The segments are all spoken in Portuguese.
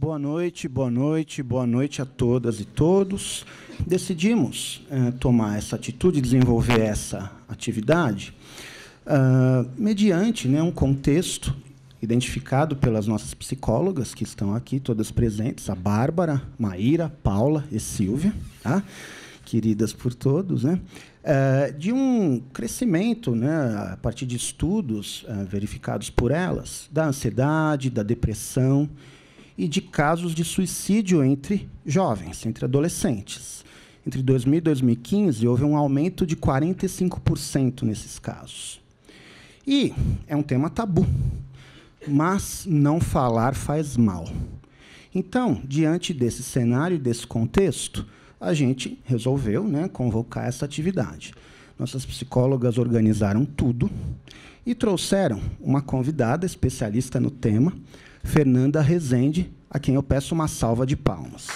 Boa noite, boa noite, boa noite a todas e todos. Decidimos tomar essa atitude, desenvolver essa atividade, mediante um contexto identificado pelas nossas psicólogas, que estão aqui, todas presentes, a Bárbara, Maíra, Paula e Silvia, tá? Queridas por todos, de um crescimento, a partir de estudos verificados por elas, da ansiedade, da depressão e de casos de suicídio entre jovens, entre adolescentes. Entre 2000 e 2015, houve um aumento de 45% nesses casos. E é um tema tabu, mas não falar faz mal. Então, diante desse cenário, desse contexto, a gente resolveu convocar essa atividade. Nossas psicólogas organizaram tudo e trouxeram uma convidada especialista no tema, Fernanda Rezende, a quem eu peço uma salva de palmas.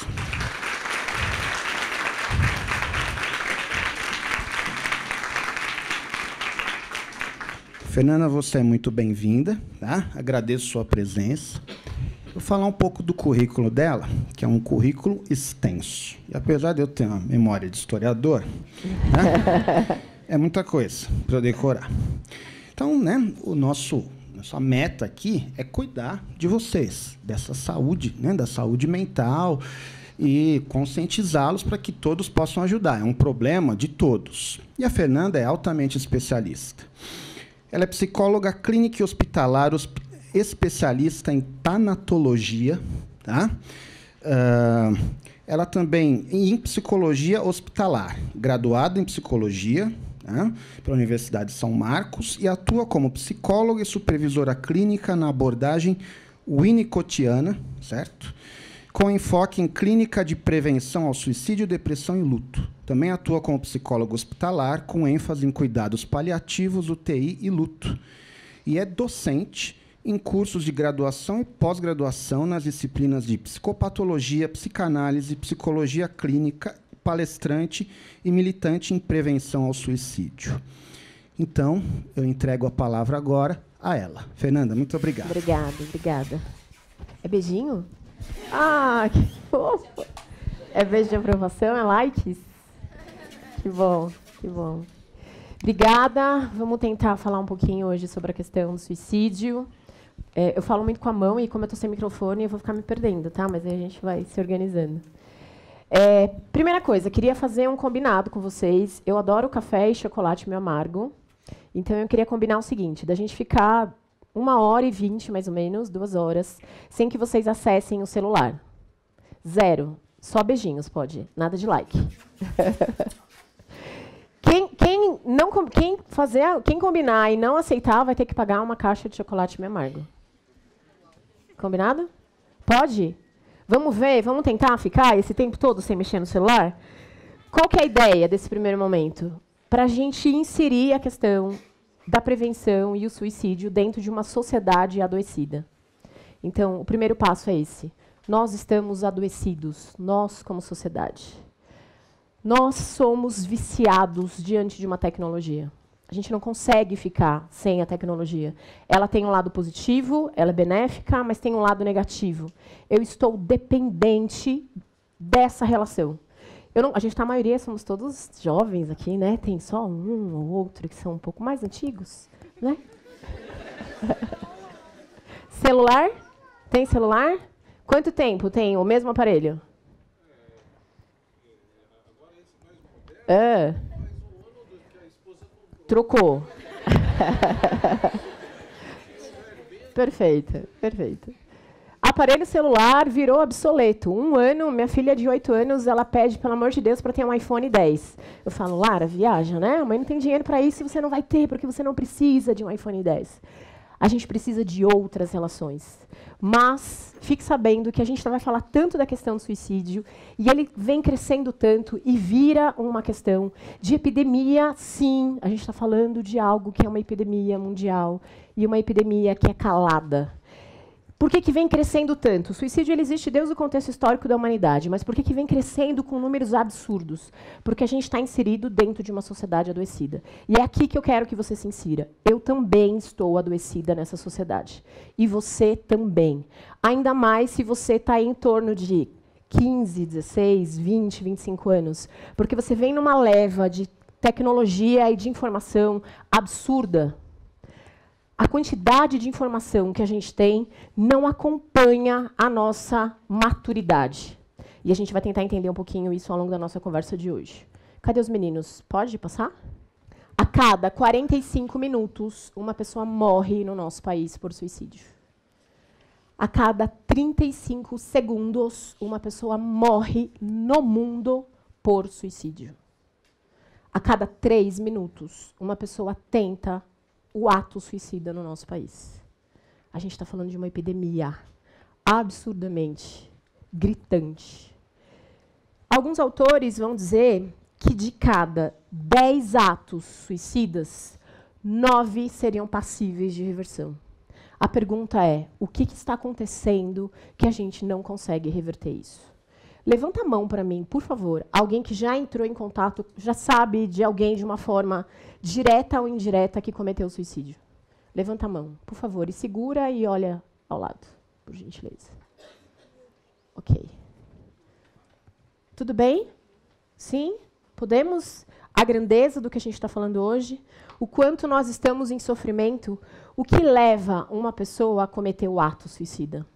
Fernanda, você é muito bem-vinda, tá? Agradeço sua presença. Vou falar um pouco do currículo dela, que é um currículo extenso. E, apesar de eu ter uma memória de historiador, é muita coisa para eu decorar. Então, nossa meta aqui é cuidar de vocês, dessa saúde, da saúde mental, e conscientizá-los para que todos possam ajudar. É um problema de todos. E a Fernanda é altamente especialista. Ela é psicóloga clínica e hospitalar, especialista em tanatologia, tá? Ela também em psicologia hospitalar, graduada em psicologia, pela Universidade de São Marcos, e atua como psicóloga e supervisora clínica na abordagem winnicottiana, certo? Com enfoque em clínica de prevenção ao suicídio, depressão e luto. Também atua como psicóloga hospitalar, com ênfase em cuidados paliativos, UTI e luto. E é docente em cursos de graduação e pós-graduação nas disciplinas de psicopatologia, psicanálise, psicologia clínica, palestrante e militante em prevenção ao suicídio. Então, eu entrego a palavra agora a ela. Fernanda, muito obrigado. Obrigada. É beijinho? Ah, que fofo! É beijo de aprovação? É likes? Que bom. Obrigada. Vamos tentar falar um pouquinho hoje sobre a questão do suicídio. Eu falo muito com a mão e, como eu estou sem microfone, eu vou ficar me perdendo, tá? Mas aí a gente vai se organizando. Primeira coisa, queria fazer um combinado com vocês. Eu adoro café e chocolate meio amargo. Então, eu queria combinar o seguinte, da gente ficar 1h20, mais ou menos, 2 horas, sem que vocês acessem o celular. 0. Só beijinhos, pode. Nada de like. Quem combinar e não aceitar vai ter que pagar uma caixa de chocolate meio amargo. Combinado? Pode? Vamos ver, vamos tentar ficar esse tempo todo sem mexer no celular? Qual que é a ideia desse primeiro momento? Para a gente inserir a questão da prevenção e o suicídio dentro de uma sociedade adoecida. Então, o primeiro passo é esse. Nós estamos adoecidos, nós como sociedade. Nós somos viciados diante de uma tecnologia. A gente não consegue ficar sem a tecnologia. Ela tem um lado positivo, ela é benéfica, mas tem um lado negativo. Eu estou dependente dessa relação. A gente, na maioria, somos todos jovens aqui, né? Tem só um ou outro que são um pouco mais antigos, né? Celular? Tem celular? Quanto tempo tem o mesmo aparelho? Trocou. Perfeito. Aparelho celular virou obsoleto. 1 ano, minha filha de 8 anos, ela pede, pelo amor de Deus, para ter um iPhone 10. Eu falo, Lara, viaja, né? A mãe não tem dinheiro para isso e você não vai ter, porque você não precisa de um iPhone 10. A gente precisa de outras relações. Mas fique sabendo que a gente vai falar tanto da questão do suicídio e ele vem crescendo tanto e vira uma questão de epidemia, sim. A gente está falando de algo que é uma epidemia mundial e uma epidemia que é calada. Por que vem crescendo tanto? O suicídio ele existe desde o contexto histórico da humanidade, mas por que vem crescendo com números absurdos? Porque a gente está inserido dentro de uma sociedade adoecida. E é aqui que eu quero que você se insira. Eu também estou adoecida nessa sociedade. E você também. Ainda mais se você está em torno de 15, 16, 20, 25 anos. Porque você vem numa leva de tecnologia e de informação absurda. A quantidade de informação que a gente tem não acompanha a nossa maturidade. E a gente vai tentar entender um pouquinho isso ao longo da nossa conversa de hoje. Cadê os meninos? Pode passar? A cada 45 minutos, uma pessoa morre no nosso país por suicídio. A cada 35 segundos, uma pessoa morre no mundo por suicídio. A cada 3 minutos, uma pessoa tenta o ato suicida no nosso país. A gente está falando de uma epidemia absurdamente gritante. Alguns autores vão dizer que de cada 10 atos suicidas, 9 seriam passíveis de reversão. A pergunta é, o que está acontecendo que a gente não consegue reverter isso? Levanta a mão para mim, por favor. Alguém que já entrou em contato, já sabe de alguém de uma forma direta ou indireta que cometeu suicídio. Levanta a mão, por favor. E segura e olha ao lado, por gentileza. Ok. Tudo bem? Sim? Podemos? A grandeza do que a gente está falando hoje, o quanto nós estamos em sofrimento, o que leva uma pessoa a cometer o ato suicida.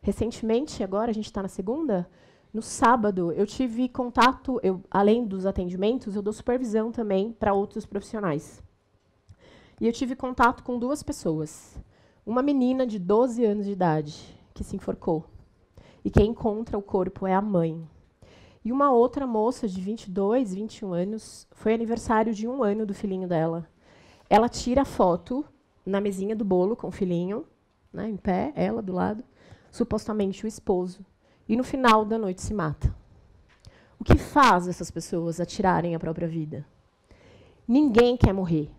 Recentemente, agora a gente está na segunda, no sábado, eu tive contato, além dos atendimentos, eu dou supervisão também para outros profissionais. E eu tive contato com 2 pessoas. Uma menina de 12 anos de idade, que se enforcou. E quem encontra o corpo é a mãe. E uma outra moça de 22, 21 anos, foi aniversário de 1 ano do filhinho dela. Ela tira a foto na mesinha do bolo com o filhinho, né, em pé, ela do lado, supostamente o esposo. E no final da noite se mata. O que faz essas pessoas atirarem a própria vida? Ninguém quer morrer.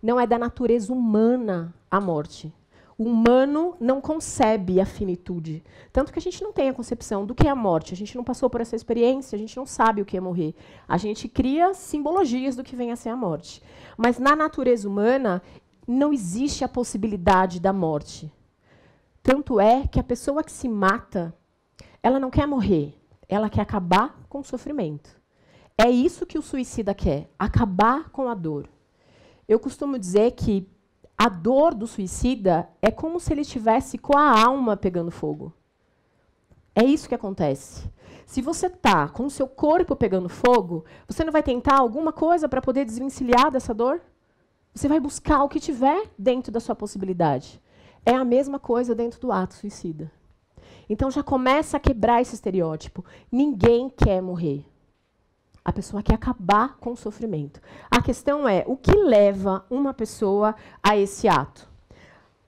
Não é da natureza humana a morte. O humano não concebe a finitude. Tanto que a gente não tem a concepção do que é a morte. A gente não passou por essa experiência, a gente não sabe o que é morrer. A gente cria simbologias do que vem a ser a morte. Mas na natureza humana não existe a possibilidade da morte. Tanto é que a pessoa que se mata, ela não quer morrer, ela quer acabar com o sofrimento. É isso que o suicida quer, acabar com a dor. Eu costumo dizer que a dor do suicida é como se ele estivesse com a alma pegando fogo. É isso que acontece. Se você está com o seu corpo pegando fogo, você não vai tentar alguma coisa para poder desvencilhar dessa dor? Você vai buscar o que tiver dentro da sua possibilidade. É a mesma coisa dentro do ato suicida. Então, já começa a quebrar esse estereótipo. Ninguém quer morrer. A pessoa quer acabar com o sofrimento. A questão é, o que leva uma pessoa a esse ato?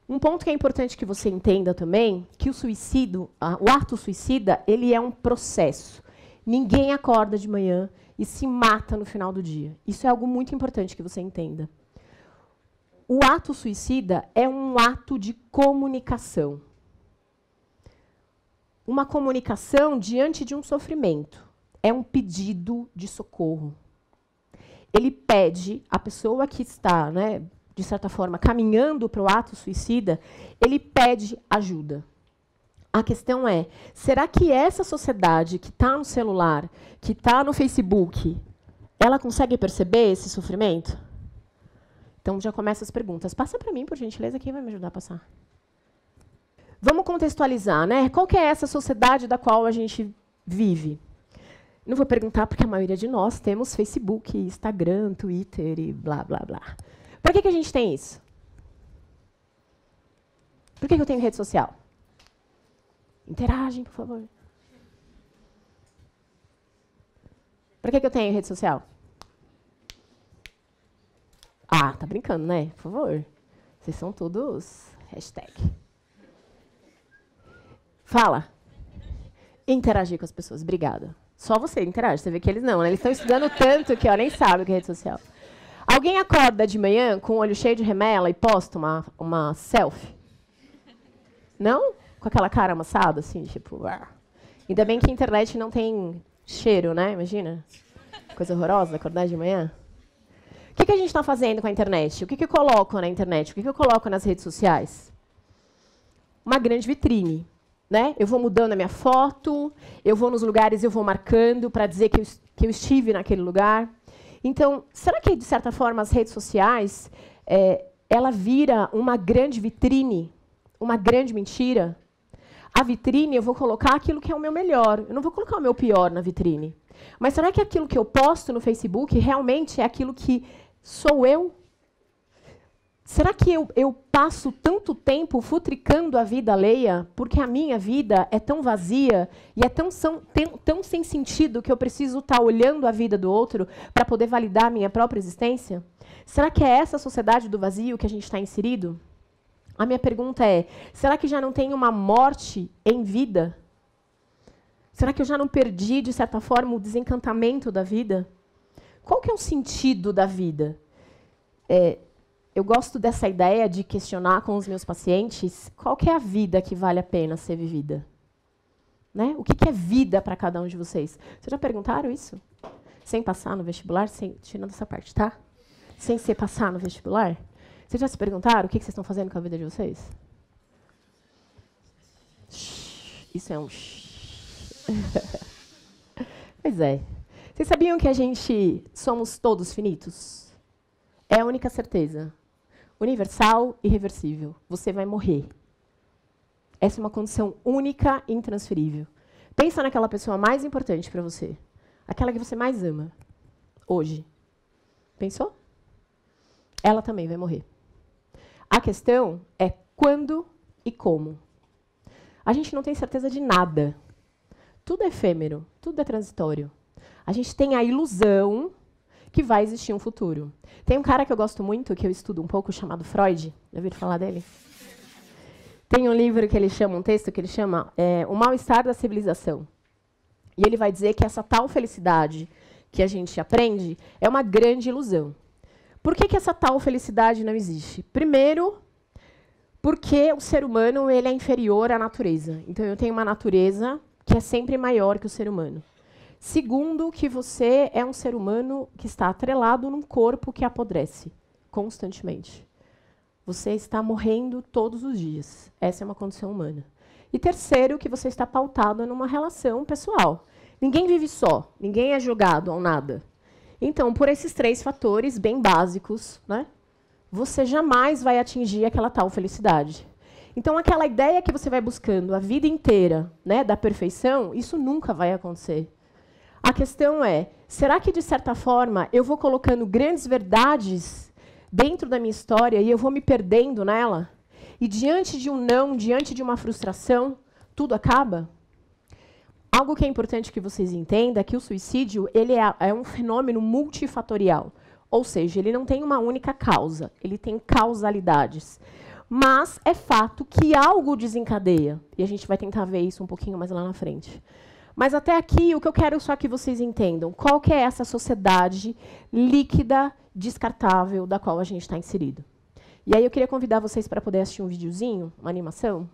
Um ponto que é importante que você entenda também, que o ato suicida, ele é um processo. Ninguém acorda de manhã e se mata no final do dia. Isso é algo muito importante que você entenda. O ato suicida é um ato de comunicação. Uma comunicação diante de um sofrimento. É um pedido de socorro. Ele pede, a pessoa que está, né, de certa forma, caminhando para o ato suicida, ele pede ajuda. A questão é, será que essa sociedade que está no celular, que está no Facebook, ela consegue perceber esse sofrimento? Então, já começam as perguntas. Passa para mim, por gentileza, quem vai me ajudar a passar? Vamos contextualizar, né? Qual que é essa sociedade da qual a gente vive? Não vou perguntar, porque a maioria de nós temos Facebook, Instagram, Twitter e blá, blá, blá. Por que a gente tem isso? Por que eu tenho rede social? Interagem, por favor. Por que eu tenho rede social? Ah, tá brincando, né? Por favor. Vocês são todos hashtag. Fala. Interagir com as pessoas. Obrigada. Só você interage. Você vê que eles não, né? Eles estão estudando tanto que nem sabem o que é rede social. Alguém acorda de manhã com o olho cheio de remela e posta uma selfie? Não? com aquela cara amassada, assim, tipo... Ah. Ainda bem que a internet não tem cheiro, né? Imagina. Coisa horrorosa, acordar de manhã. O que a gente está fazendo com a internet? O que eu coloco na internet? O que eu coloco nas redes sociais? Uma grande vitrine. Né? Eu vou mudando a minha foto, eu vou nos lugares, eu vou marcando para dizer que eu estive naquele lugar. Então, será que, de certa forma, as redes sociais, ela vira uma grande vitrine, uma grande mentira? A vitrine, eu vou colocar aquilo que é o meu melhor. Eu não vou colocar o meu pior na vitrine. Mas será que aquilo que eu posto no Facebook realmente é aquilo que sou eu? Será que eu passo tanto tempo futricando a vida alheia porque a minha vida é tão vazia e é tão sem sentido que eu preciso estar olhando a vida do outro para poder validar a minha própria existência? Será que é essa sociedade do vazio que a gente está inserido? A minha pergunta é, será que já não tem uma morte em vida? Será que eu já não perdi, de certa forma, o desencantamento da vida? Qual que é o sentido da vida? Eu gosto dessa ideia de questionar com os meus pacientes qual que é a vida que vale a pena ser vivida. Né? O que é vida para cada um de vocês? Vocês já perguntaram isso? Sem passar no vestibular? Tirando essa parte, tá? Sem ser passar no vestibular? Vocês já se perguntaram o que vocês estão fazendo com a vida de vocês? Isso é um... Pois é. Vocês sabiam que a gente somos todos finitos? É a única certeza. Universal e irreversível. Você vai morrer. Essa é uma condição única e intransferível. Pensa naquela pessoa mais importante para você. Aquela que você mais ama. Hoje. Pensou? Ela também vai morrer. A questão é quando e como. A gente não tem certeza de nada. Tudo é efêmero, tudo é transitório. A gente tem a ilusão que vai existir um futuro. Tem um cara que eu gosto muito, que eu estudo um pouco, chamado Freud. Já ouviram falar dele? Tem um livro que ele chama, um texto que ele chama O Mal-Estar da Civilização. E ele vai dizer que essa tal felicidade que a gente aprende é uma grande ilusão. Por que essa tal felicidade não existe? Primeiro, porque o ser humano ele é inferior à natureza. Então, eu tenho uma natureza que é sempre maior que o ser humano. Segundo, que você é um ser humano que está atrelado num corpo que apodrece constantemente. Você está morrendo todos os dias. Essa é uma condição humana. E terceiro, que você está pautado numa relação pessoal. Ninguém vive só, ninguém é jogado ao nada. Então, por esses 3 fatores bem básicos, né, você jamais vai atingir aquela tal felicidade. Então, aquela ideia que você vai buscando a vida inteira, né, da perfeição, isso nunca vai acontecer. A questão é, será que, de certa forma, eu vou colocando grandes verdades dentro da minha história e eu vou me perdendo nela? E diante de um não, diante de uma frustração, tudo acaba? Algo que é importante que vocês entendam é que o suicídio ele é um fenômeno multifatorial. Ou seja, ele não tem uma única causa, ele tem causalidades. Mas é fato que algo desencadeia. E a gente vai tentar ver isso um pouquinho mais lá na frente. Mas até aqui, o que eu quero só que vocês entendam, qual que é essa sociedade líquida, descartável, da qual a gente está inserido. E aí eu queria convidar vocês para poder assistir um videozinho, uma animação.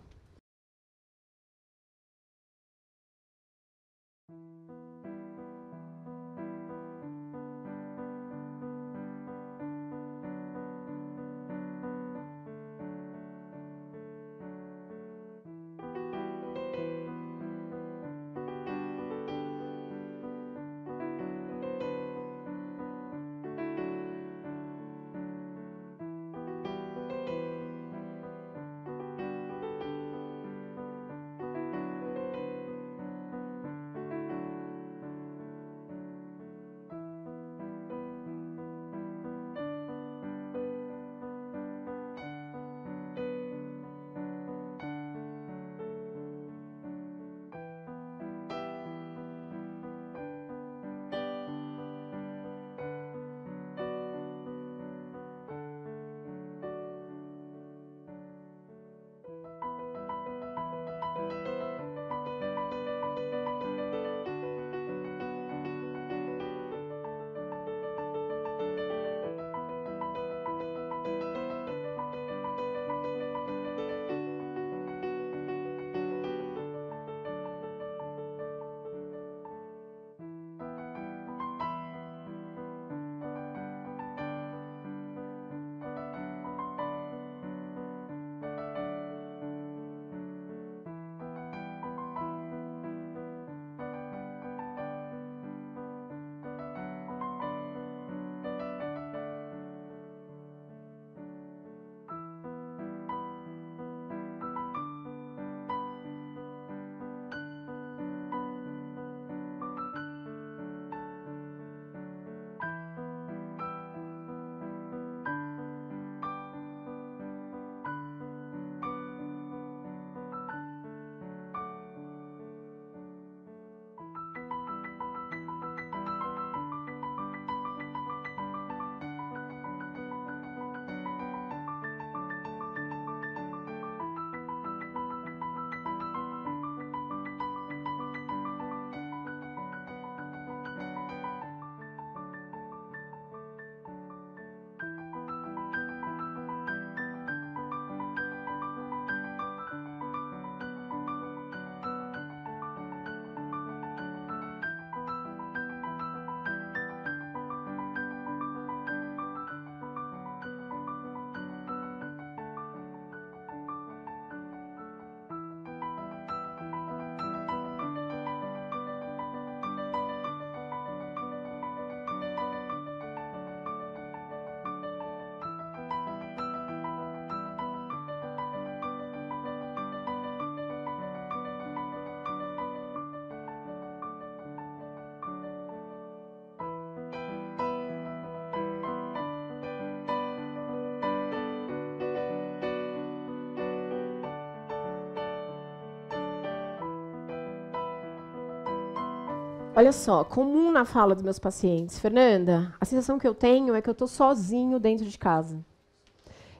Olha só, comum na fala dos meus pacientes. Fernanda, a sensação que eu tenho é que eu estou sozinho dentro de casa.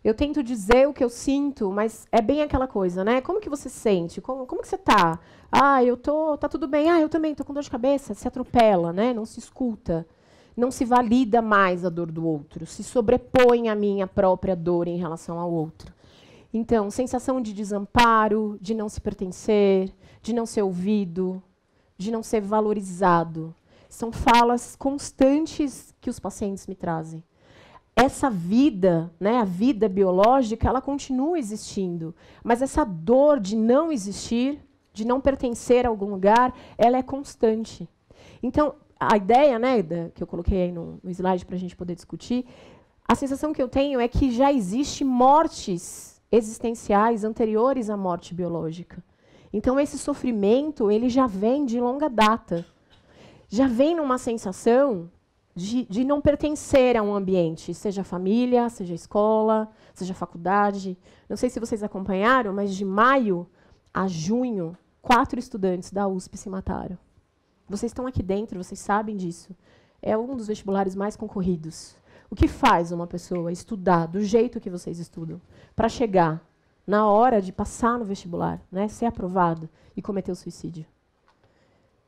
Eu tento dizer o que eu sinto, mas é bem aquela coisa, né? Como que você sente? Como que você tá? Ah, tá tudo bem. Ah, eu também tô com dor de cabeça. Se atropela, né? Não se escuta. Não se valida mais a dor do outro. Se sobrepõe a minha própria dor em relação ao outro. Então, sensação de desamparo, de não se pertencer, de não ser ouvido, de não ser valorizado. São falas constantes que os pacientes me trazem. Essa vida, né, a vida biológica, ela continua existindo. Mas essa dor de não existir, de não pertencer a algum lugar, ela é constante. Então, a ideia, né, que eu coloquei aí no slide para a gente poder discutir, a sensação que eu tenho é que já existe mortes existenciais anteriores à morte biológica. Então, esse sofrimento, ele já vem de longa data. Já vem numa sensação de não pertencer a um ambiente, seja família, seja escola, seja faculdade. Não sei se vocês acompanharam, mas de maio a junho, 4 estudantes da USP se mataram. Vocês estão aqui dentro, vocês sabem disso. É um dos vestibulares mais concorridos. O que faz uma pessoa estudar do jeito que vocês estudam para chegar na hora de passar no vestibular, né, ser aprovado e cometer o suicídio?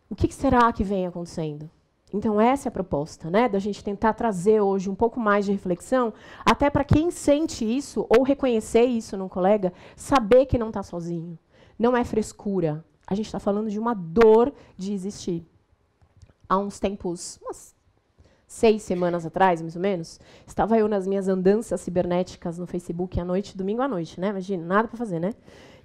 O que será que vem acontecendo? Então, essa é a proposta, né, da gente tentar trazer hoje um pouco mais de reflexão, até para quem sente isso, ou reconhecer isso num colega, saber que não está sozinho. Não é frescura. A gente está falando de uma dor de existir. Há uns tempos, umas 6 semanas atrás, mais ou menos, estava eu nas minhas andanças cibernéticas no Facebook à noite, domingo à noite, né? Imagina, nada para fazer, né?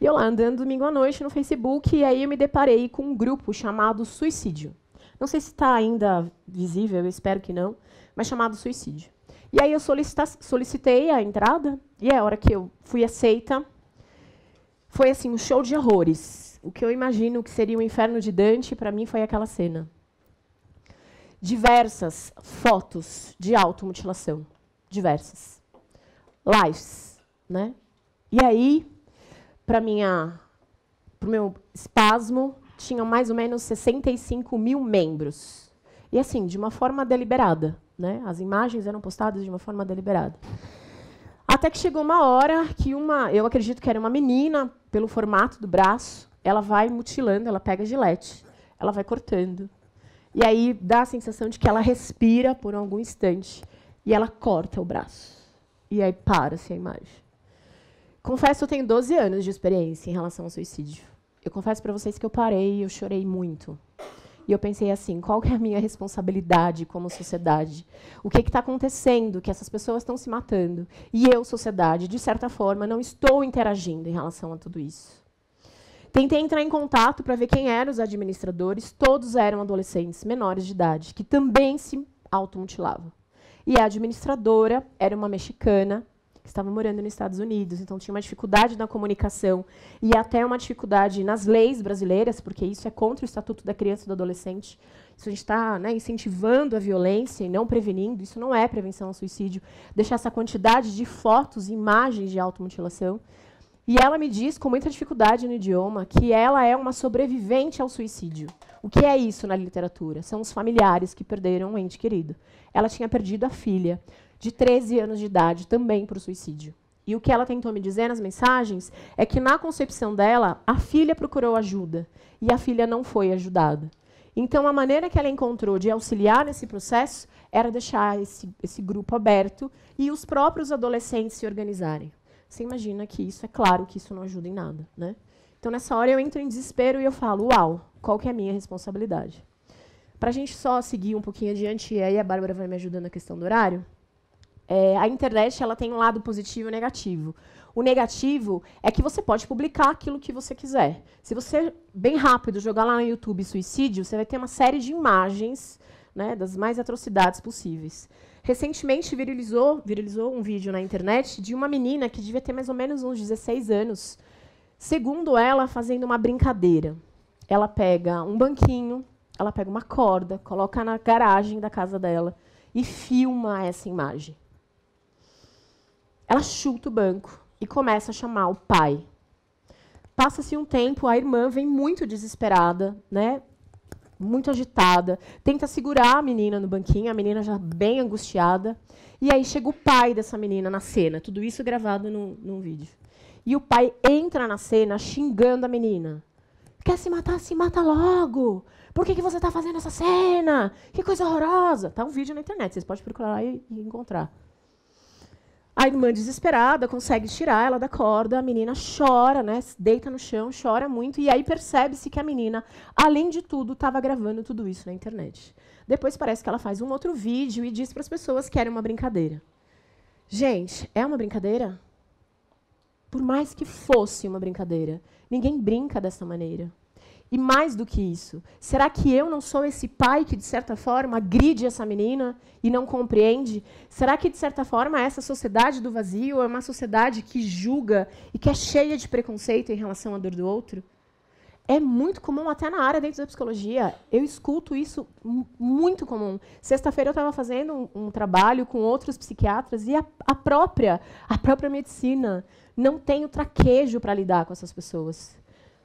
E eu lá andando domingo à noite no Facebook, e aí eu me deparei com um grupo chamado Suicídio. Não sei se está ainda visível, eu espero que não, mas chamado Suicídio. E aí eu solicitei a entrada, e a hora que eu fui aceita, foi assim, um show de horrores. O que eu imagino que seria o inferno de Dante, para mim, foi aquela cena. Diversas fotos de automutilação. Diversas. Lives, né? E aí, para o meu espasmo, tinham mais ou menos 65 mil membros. E assim, de uma forma deliberada, né? As imagens eram postadas de uma forma deliberada. Até que chegou uma hora que eu acredito que era uma menina, pelo formato do braço, ela vai mutilando, ela pega gilete, ela vai cortando. E aí dá a sensação de que ela respira por algum instante e ela corta o braço. E aí para-se a imagem. Confesso que eu tenho 12 anos de experiência em relação ao suicídio. Eu confesso para vocês que eu parei e eu chorei muito. E eu pensei assim, qual que é a minha responsabilidade como sociedade? O que está acontecendo que essas pessoas estão se matando? E eu, sociedade, de certa forma, não estou interagindo em relação a tudo isso. Tentei entrar em contato para ver quem eram os administradores. Todos eram adolescentes menores de idade, que também se automutilavam. E a administradora era uma mexicana, que estava morando nos Estados Unidos, então tinha uma dificuldade na comunicação e até uma dificuldade nas leis brasileiras, porque isso é contra o Estatuto da Criança e do Adolescente. Isso a gente está, né, incentivando a violência e não prevenindo. Isso não é prevenção ao suicídio. Deixar essa quantidade de fotos e imagens de automutilação. E ela me diz, com muita dificuldade no idioma, que ela é uma sobrevivente ao suicídio. O que é isso na literatura? São os familiares que perderam um ente querido. Ela tinha perdido a filha, de 13 anos de idade, também por suicídio. E o que ela tentou me dizer nas mensagens é que, na concepção dela, a filha procurou ajuda e a filha não foi ajudada. Então, a maneira que ela encontrou de auxiliar nesse processo era deixar esse grupo aberto e os próprios adolescentes se organizarem. Você imagina que isso, é claro que isso não ajuda em nada, né? Então, nessa hora, eu entro em desespero e eu falo, uau, qual que é a minha responsabilidade? Para a gente só seguir um pouquinho adiante, e aí a Bárbara vai me ajudando na questão do horário, a internet ela tem um lado positivo e negativo. O negativo é que você pode publicar aquilo que você quiser. Se você, bem rápido, jogar lá no YouTube suicídio, você vai ter uma série de imagens, né, das mais atrocidades possíveis. Recentemente viralizou um vídeo na internet de uma menina que devia ter mais ou menos uns 16 anos, segundo ela, fazendo uma brincadeira. Ela pega um banquinho, ela pega uma corda, coloca na garagem da casa dela e filma essa imagem. Ela chuta o banco e começa a chamar o pai. Passa-se um tempo, a irmã vem muito desesperada, né? muito agitada, tenta segurar a menina no banquinho, a menina já bem angustiada. E aí chega o pai dessa menina na cena, tudo isso gravado num vídeo. E o pai entra na cena xingando a menina. Quer se matar? Se mata logo! Por que você está fazendo essa cena? Que coisa horrorosa! Tá um vídeo na internet, vocês podem procurar lá e encontrar. A irmã desesperada consegue tirar ela da corda, a menina chora, né, deita no chão, chora muito, e aí percebe-se que a menina, além de tudo, estava gravando tudo isso na internet. Depois parece que ela faz um outro vídeo e diz para as pessoas que era uma brincadeira. Gente, é uma brincadeira? Por mais que fosse uma brincadeira, ninguém brinca dessa maneira. E mais do que isso, será que eu não sou esse pai que, de certa forma, agride essa menina e não compreende? Será que, de certa forma, essa sociedade do vazio é uma sociedade que julga e que é cheia de preconceito em relação à dor do outro? É muito comum, até na área dentro da psicologia. Eu escuto isso muito comum. Sexta-feira eu estava fazendo um trabalho com outros psiquiatras e a própria medicina não tem o traquejo para lidar com essas pessoas.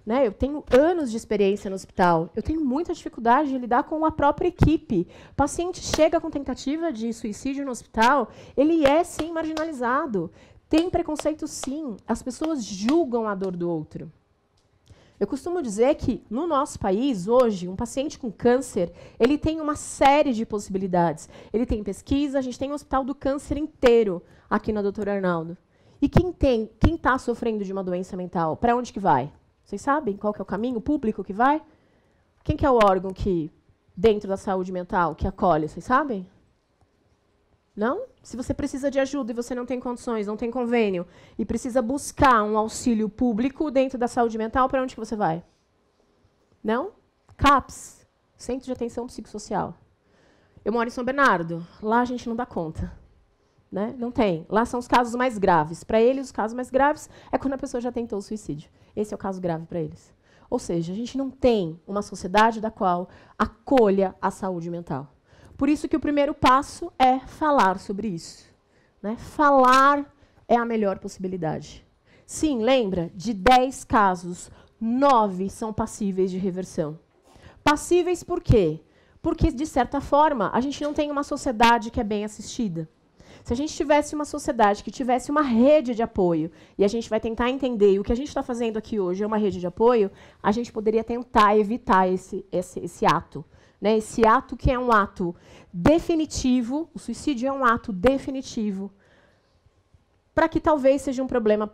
Né? Eu tenho anos de experiência no hospital. Eu tenho muita dificuldade de lidar com a própria equipe. O paciente chega com tentativa de suicídio no hospital, ele é, sim, marginalizado. Tem preconceito, sim. As pessoas julgam a dor do outro. Eu costumo dizer que, no nosso país, hoje, um paciente com câncer, ele tem uma série de possibilidades. Ele tem pesquisa, a gente tem o Hospital do Câncer inteiro aqui na Dr. Arnaldo. E quem está sofrendo de uma doença mental, para onde que vai? Vocês sabem qual que é o caminho público que vai? Quem que é o órgão que, dentro da saúde mental, que acolhe? Vocês sabem? Não? Se você precisa de ajuda e você não tem condições, não tem convênio, e precisa buscar um auxílio público dentro da saúde mental, para onde que você vai? Não? CAPS, Centro de Atenção Psicossocial. Eu moro em São Bernardo. Lá a gente não dá conta. Né? Não tem. Lá são os casos mais graves. Para eles, os casos mais graves é quando a pessoa já tentou o suicídio. Esse é o caso grave para eles. Ou seja, a gente não tem uma sociedade da qual acolha a saúde mental. Por isso que o primeiro passo é falar sobre isso. Né? Falar é a melhor possibilidade. Sim, lembra? De 10 casos, 9 são passíveis de reversão. Passíveis por quê? Porque, de certa forma, a gente não tem uma sociedade que é bem assistida. Se a gente tivesse uma sociedade que tivesse uma rede de apoio, e a gente vai tentar entender, e o que a gente está fazendo aqui hoje é uma rede de apoio, a gente poderia tentar evitar esse ato. Né? Esse ato que é um ato definitivo, o suicídio é um ato definitivo, para que talvez seja um problema,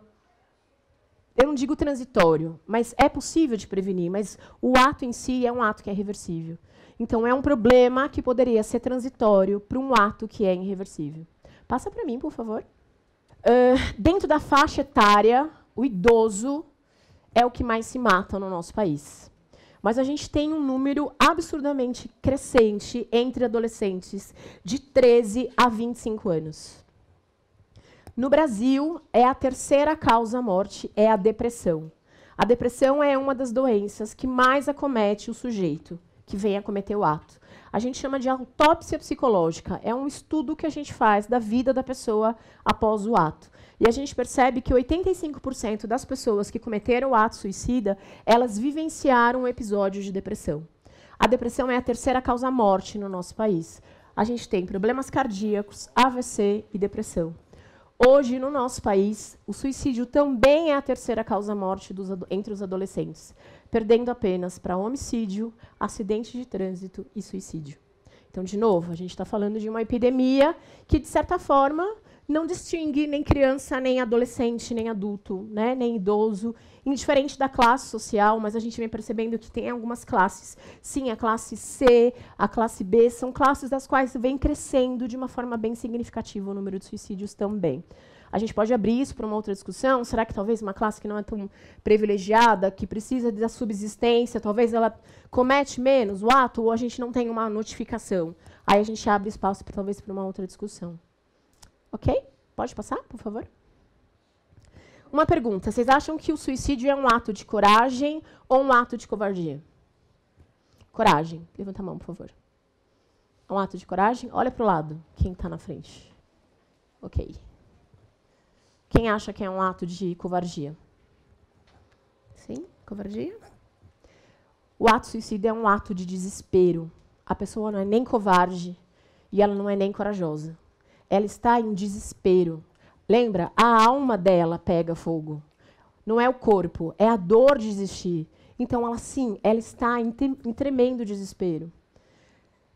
eu não digo transitório, mas é possível de prevenir, mas o ato em si é um ato que é irreversível. Então, é um problema que poderia ser transitório para um ato que é irreversível. Passa para mim, por favor. Dentro da faixa etária, o idoso é o que mais se mata no nosso país. Mas a gente tem um número absurdamente crescente entre adolescentes de 13 a 25 anos. No Brasil, é a terceira causa-morte, é a depressão. A depressão é uma das doenças que mais acomete o sujeito que vem a cometer o ato. A gente chama de autópsia psicológica. É um estudo que a gente faz da vida da pessoa após o ato. E a gente percebe que 85% das pessoas que cometeram o ato suicida, elas vivenciaram um episódio de depressão. A depressão é a terceira causa-morte no nosso país. A gente tem problemas cardíacos, AVC e depressão. Hoje, no nosso país, o suicídio também é a terceira causa-morte entre os adolescentes, perdendo apenas para homicídio, acidente de trânsito e suicídio. Então, de novo, a gente está falando de uma epidemia que, de certa forma, não distingue nem criança, nem adolescente, nem adulto, né, nem idoso, indiferente da classe social, mas a gente vem percebendo que tem algumas classes. Sim, a classe C, a classe B, são classes das quais vem crescendo de uma forma bem significativa o número de suicídios também. A gente pode abrir isso para uma outra discussão. Será que talvez uma classe que não é tão privilegiada, que precisa da subsistência, talvez ela comete menos o ato, ou a gente não tem uma notificação? Aí a gente abre espaço talvez para uma outra discussão. Ok? Pode passar, por favor? Uma pergunta. Vocês acham que o suicídio é um ato de coragem ou um ato de covardia? Coragem. Levanta a mão, por favor. É um ato de coragem? Olha para o lado. Quem está na frente? Ok. Quem acha que é um ato de covardia? Sim? Covardia? O ato suicida é um ato de desespero. A pessoa não é nem covarde e ela não é nem corajosa. Ela está em desespero. Lembra? A alma dela pega fogo. Não é o corpo, é a dor de existir. Então, ela está em tremendo desespero.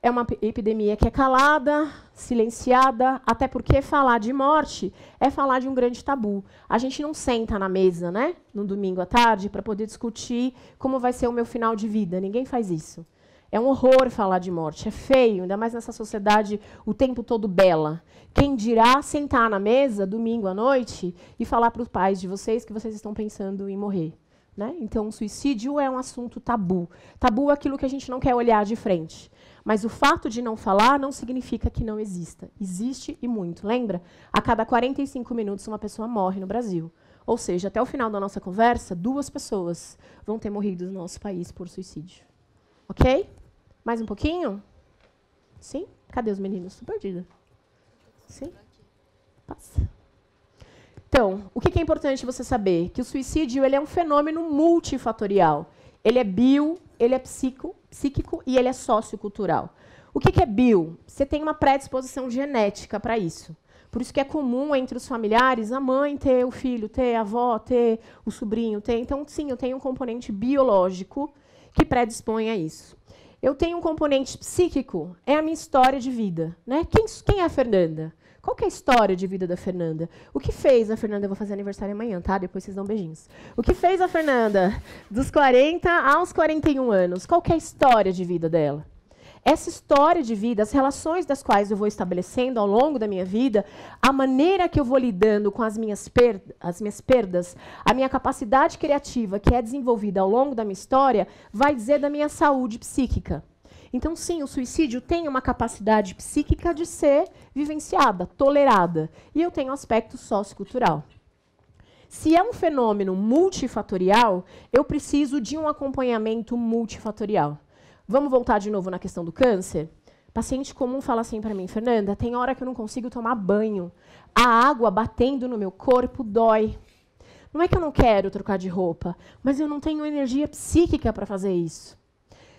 É uma epidemia que é calada, silenciada, até porque falar de morte é falar de um grande tabu. A gente não senta na mesa, né, no domingo à tarde, para poder discutir como vai ser o meu final de vida. Ninguém faz isso. É um horror falar de morte, é feio, ainda mais nessa sociedade o tempo todo bela. Quem dirá sentar na mesa, domingo à noite, e falar para os pais de vocês que vocês estão pensando em morrer? Né? Então, o suicídio é um assunto tabu. Tabu é aquilo que a gente não quer olhar de frente. Mas o fato de não falar não significa que não exista. Existe e muito. Lembra? A cada 45 minutos uma pessoa morre no Brasil. Ou seja, até o final da nossa conversa, 2 pessoas vão ter morrido no nosso país por suicídio. Ok? Mais um pouquinho? Sim? Cadê os meninos? Estou perdida. Sim? Passa. Então, o que é importante você saber? Que o suicídio ele é um fenômeno multifatorial. Ele é bio, ele é psíquico e ele é sociocultural. O que é bio? Você tem uma predisposição genética para isso. Por isso que é comum entre os familiares a mãe ter o filho, ter a avó, ter o sobrinho, ter. Então, sim, eu tenho um componente biológico que predispõe a isso. Eu tenho um componente psíquico, é a minha história de vida. Né? Quem é a Fernanda? Qual que é a história de vida da Fernanda? O que fez a Fernanda... Eu vou fazer aniversário amanhã, tá? Depois vocês dão beijinhos. O que fez a Fernanda dos 40 aos 41 anos? Qual que é a história de vida dela? Essa história de vida, as relações das quais eu vou estabelecendo ao longo da minha vida, a maneira que eu vou lidando com as minhas perdas, a minha capacidade criativa que é desenvolvida ao longo da minha história, vai dizer da minha saúde psíquica. Então, sim, o suicídio tem uma capacidade psíquica de ser vivenciada, tolerada. E eu tenho um aspecto sociocultural. Se é um fenômeno multifatorial, eu preciso de um acompanhamento multifatorial. Vamos voltar de novo na questão do câncer? Paciente comum fala assim para mim, Fernanda, tem hora que eu não consigo tomar banho. A água batendo no meu corpo dói. Não é que eu não quero trocar de roupa, mas eu não tenho energia psíquica para fazer isso.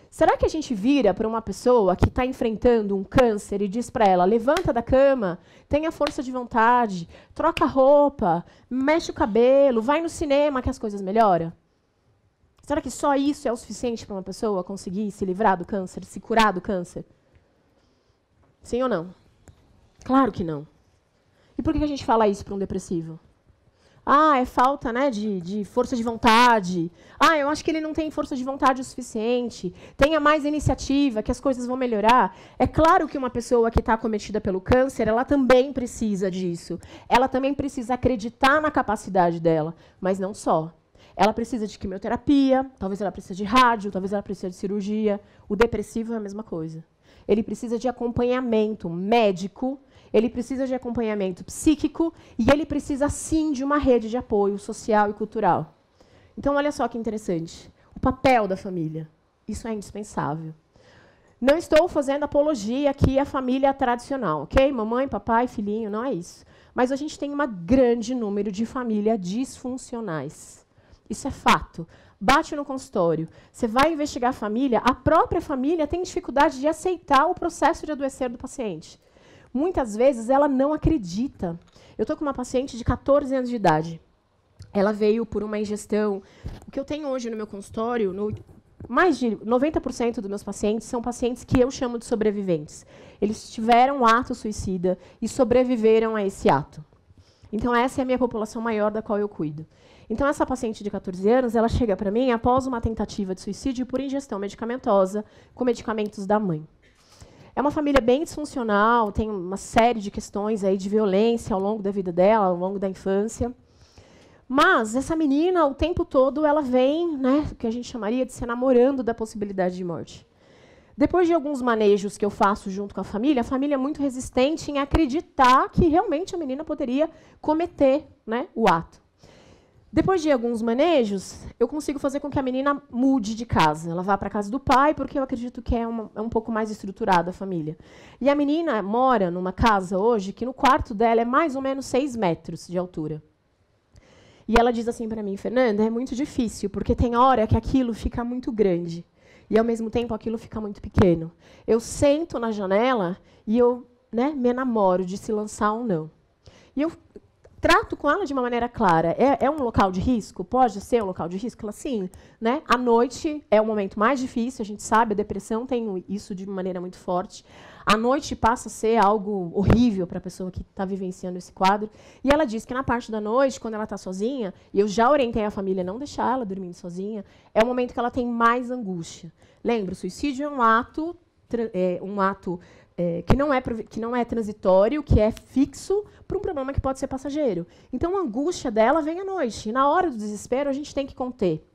Será que a gente vira para uma pessoa que está enfrentando um câncer e diz para ela, levanta da cama, tenha força de vontade, troca a roupa, mexe o cabelo, vai no cinema que as coisas melhoram? Será que só isso é o suficiente para uma pessoa conseguir se livrar do câncer, se curar do câncer? Sim ou não? Claro que não. E por que a gente fala isso para um depressivo? Ah, é falta, né, de força de vontade. Ah, eu acho que ele não tem força de vontade o suficiente. Tenha mais iniciativa, que as coisas vão melhorar. É claro que uma pessoa que está acometida pelo câncer, ela também precisa disso. Ela também precisa acreditar na capacidade dela, mas não só. Ela precisa de quimioterapia, talvez ela precise de rádio, talvez ela precise de cirurgia. O depressivo é a mesma coisa. Ele precisa de acompanhamento médico, ele precisa de acompanhamento psíquico e ele precisa, sim, de uma rede de apoio social e cultural. Então, olha só que interessante. O papel da família. Isso é indispensável. Não estou fazendo apologia aqui à família tradicional, ok? Mamãe, papai, filhinho, não é isso. Mas a gente tem um grande número de famílias disfuncionais. Isso é fato. Bate no consultório. Você vai investigar a família, a própria família tem dificuldade de aceitar o processo de adoecer do paciente. Muitas vezes ela não acredita. Eu estou com uma paciente de 14 anos de idade. Ela veio por uma ingestão. O que eu tenho hoje no meu consultório, mais de 90% dos meus pacientes são pacientes que eu chamo de sobreviventes. Eles tiveram um ato suicida e sobreviveram a esse ato. Então, essa é a minha população maior da qual eu cuido. Então, essa paciente de 14 anos, ela chega para mim após uma tentativa de suicídio por ingestão medicamentosa com medicamentos da mãe. É uma família bem disfuncional, tem uma série de questões aí de violência ao longo da vida dela, ao longo da infância. Mas essa menina, o tempo todo, ela vem, né, o que a gente chamaria de se namorando da possibilidade de morte. Depois de alguns manejos que eu faço junto com a família é muito resistente em acreditar que realmente a menina poderia cometer, né, o ato. Depois de alguns manejos, eu consigo fazer com que a menina mude de casa. Ela vá para a casa do pai, porque eu acredito que é um pouco mais estruturada a família. E a menina mora numa casa hoje que no quarto dela é mais ou menos 6 metros de altura. E ela diz assim para mim, Fernanda, é muito difícil, porque tem hora que aquilo fica muito grande. E, ao mesmo tempo, aquilo fica muito pequeno. Eu sento na janela e eu, né, me enamoro de se lançar ou não. E eu trato com ela de uma maneira clara. É um local de risco? Pode ser um local de risco? Ela, sim. Né? À noite é o momento mais difícil, a gente sabe, a depressão tem isso de maneira muito forte. À noite passa a ser algo horrível para a pessoa que está vivenciando esse quadro. E ela diz que na parte da noite, quando ela está sozinha, e eu já orientei a família a não deixar ela dormindo sozinha, é o momento que ela tem mais angústia. Lembra, o suicídio é um ato que não é transitório, que é fixo para um problema que pode ser passageiro. Então, a angústia dela vem à noite. E, na hora do desespero, a gente tem que conter.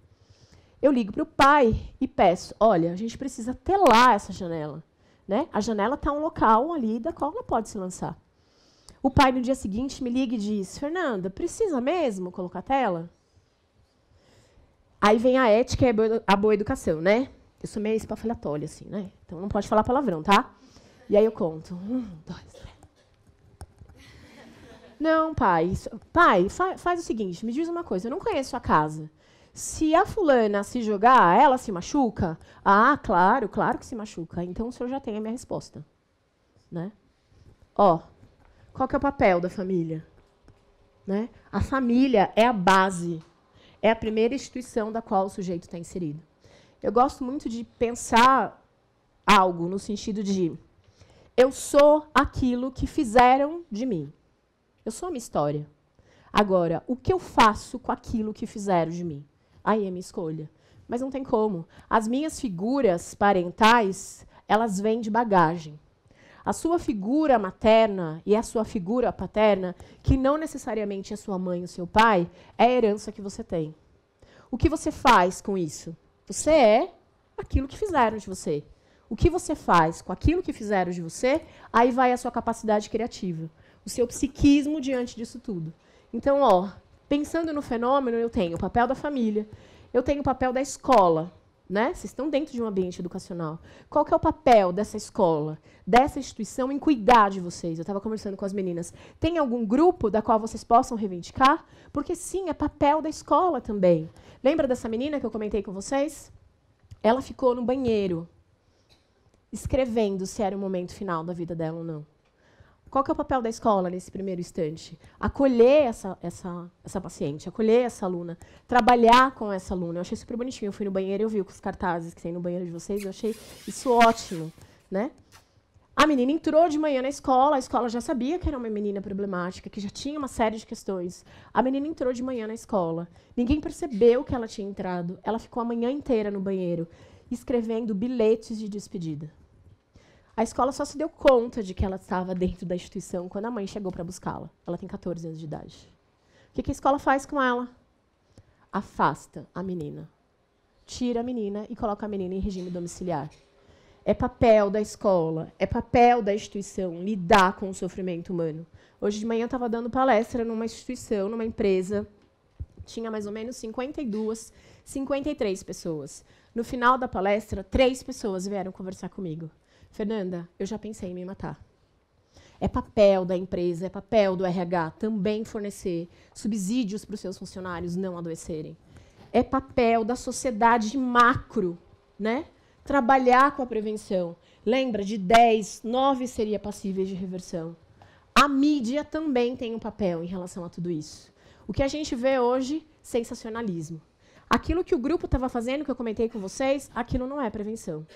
Eu ligo para o pai e peço, olha, a gente precisa telar essa janela. Né? A janela está um local ali da qual ela pode se lançar. O pai, no dia seguinte, me liga e diz, Fernanda, precisa mesmo colocar tela? Aí vem a ética e a boa educação, né? Eu sou meio espafalhatória, assim, né? Então não pode falar palavrão, tá? E aí eu conto. 1, 2, 3. Não, pai. Pai, faz o seguinte, me diz uma coisa, eu não conheço a casa. Se a fulana se jogar, ela se machuca? Ah, claro que se machuca. Então o senhor já tem a minha resposta. Né? Ó, qual que é o papel da família? Né? A família é a base, é a primeira instituição da qual o sujeito está inserido. Eu gosto muito de pensar algo no sentido de eu sou aquilo que fizeram de mim. Eu sou a minha história. Agora, o que eu faço com aquilo que fizeram de mim? Aí é minha escolha. Mas não tem como. As minhas figuras parentais, elas vêm de bagagem. A sua figura materna e a sua figura paterna, que não necessariamente é sua mãe ou seu pai, é a herança que você tem. O que você faz com isso? Você é aquilo que fizeram de você. O que você faz com aquilo que fizeram de você, aí vai a sua capacidade criativa. O seu psiquismo diante disso tudo. Então, ó, pensando no fenômeno, eu tenho o papel da família, eu tenho o papel da escola. Né? Vocês estão dentro de um ambiente educacional. Qual que é o papel dessa escola, dessa instituição em cuidar de vocês? Eu estava conversando com as meninas. Tem algum grupo da qual vocês possam reivindicar? Porque, sim, é papel da escola também. Lembra dessa menina que eu comentei com vocês? Ela ficou no banheiro, escrevendo se era o momento final da vida dela ou não. Qual que é o papel da escola nesse primeiro instante? Acolher essa paciente, acolher essa aluna, trabalhar com essa aluna. Eu achei super bonitinho. Eu fui no banheiro e eu vi os cartazes que tem no banheiro de vocês. Eu achei isso ótimo. Né? A menina entrou de manhã na escola, a escola já sabia que era uma menina problemática, que já tinha uma série de questões. A menina entrou de manhã na escola. Ninguém percebeu que ela tinha entrado. Ela ficou a manhã inteira no banheiro, escrevendo bilhetes de despedida. A escola só se deu conta de que ela estava dentro da instituição quando a mãe chegou para buscá-la. Ela tem 14 anos de idade. O que a escola faz com ela? Afasta a menina. Tira a menina e coloca a menina em regime domiciliar. É papel da escola, é papel da instituição lidar com o sofrimento humano. Hoje de manhã eu estava dando palestra numa instituição, numa empresa. Tinha mais ou menos 52, 53 pessoas. No final da palestra, 3 pessoas vieram conversar comigo. Fernanda, eu já pensei em me matar. É papel da empresa, é papel do RH também fornecer subsídios para os seus funcionários não adoecerem. É papel da sociedade macro, né? Trabalhar com a prevenção. Lembra, de 10, 9 seria passíveis de reversão. A mídia também tem um papel em relação a tudo isso. O que a gente vê hoje, sensacionalismo. Aquilo que o grupo estava fazendo, que eu comentei com vocês, aquilo não é prevenção.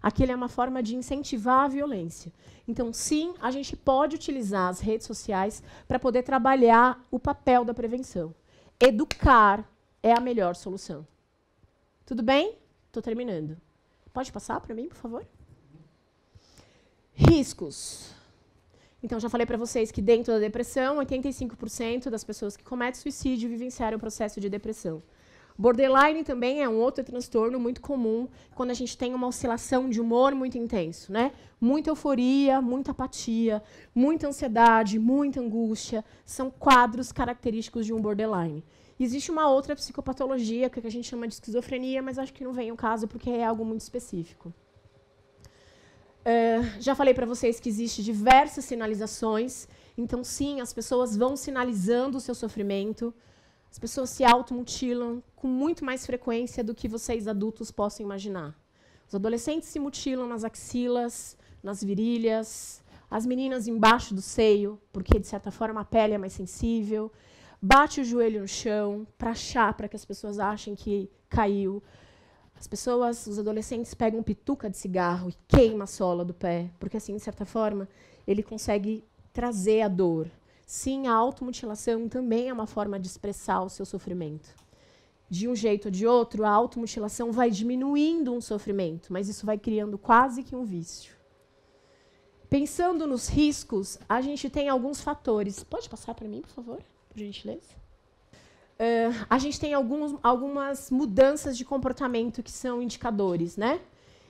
Aquilo é uma forma de incentivar a violência. Então, sim, a gente pode utilizar as redes sociais para poder trabalhar o papel da prevenção. Educar é a melhor solução. Tudo bem? Estou terminando. Pode passar para mim, por favor? Riscos. Então, já falei para vocês que dentro da depressão, 85% das pessoas que cometem suicídio vivenciaram o processo de depressão. Borderline também é um outro transtorno muito comum quando a gente tem uma oscilação de humor muito intenso, né? Muita euforia, muita apatia, muita ansiedade, muita angústia. São quadros característicos de um borderline. Existe uma outra psicopatologia que a gente chama de esquizofrenia, mas acho que não vem ao caso porque é algo muito específico. Já falei para vocês que existem diversas sinalizações. Então, sim, as pessoas vão sinalizando o seu sofrimento. As pessoas se automutilam com muito mais frequência do que vocês adultos possam imaginar. Os adolescentes se mutilam nas axilas, nas virilhas, as meninas embaixo do seio, porque, de certa forma, a pele é mais sensível. Bate o joelho no chão para que as pessoas achem que caiu. Os adolescentes pegam pituca de cigarro e queimam a sola do pé, porque, assim, de certa forma, ele consegue trazer a dor. Sim, a automutilação também é uma forma de expressar o seu sofrimento. De um jeito ou de outro, a automutilação vai diminuindo um sofrimento, mas isso vai criando quase que um vício. Pensando nos riscos, a gente tem alguns fatores. Pode passar para mim, por favor, por gentileza? A gente tem algumas mudanças de comportamento que são indicadores, né?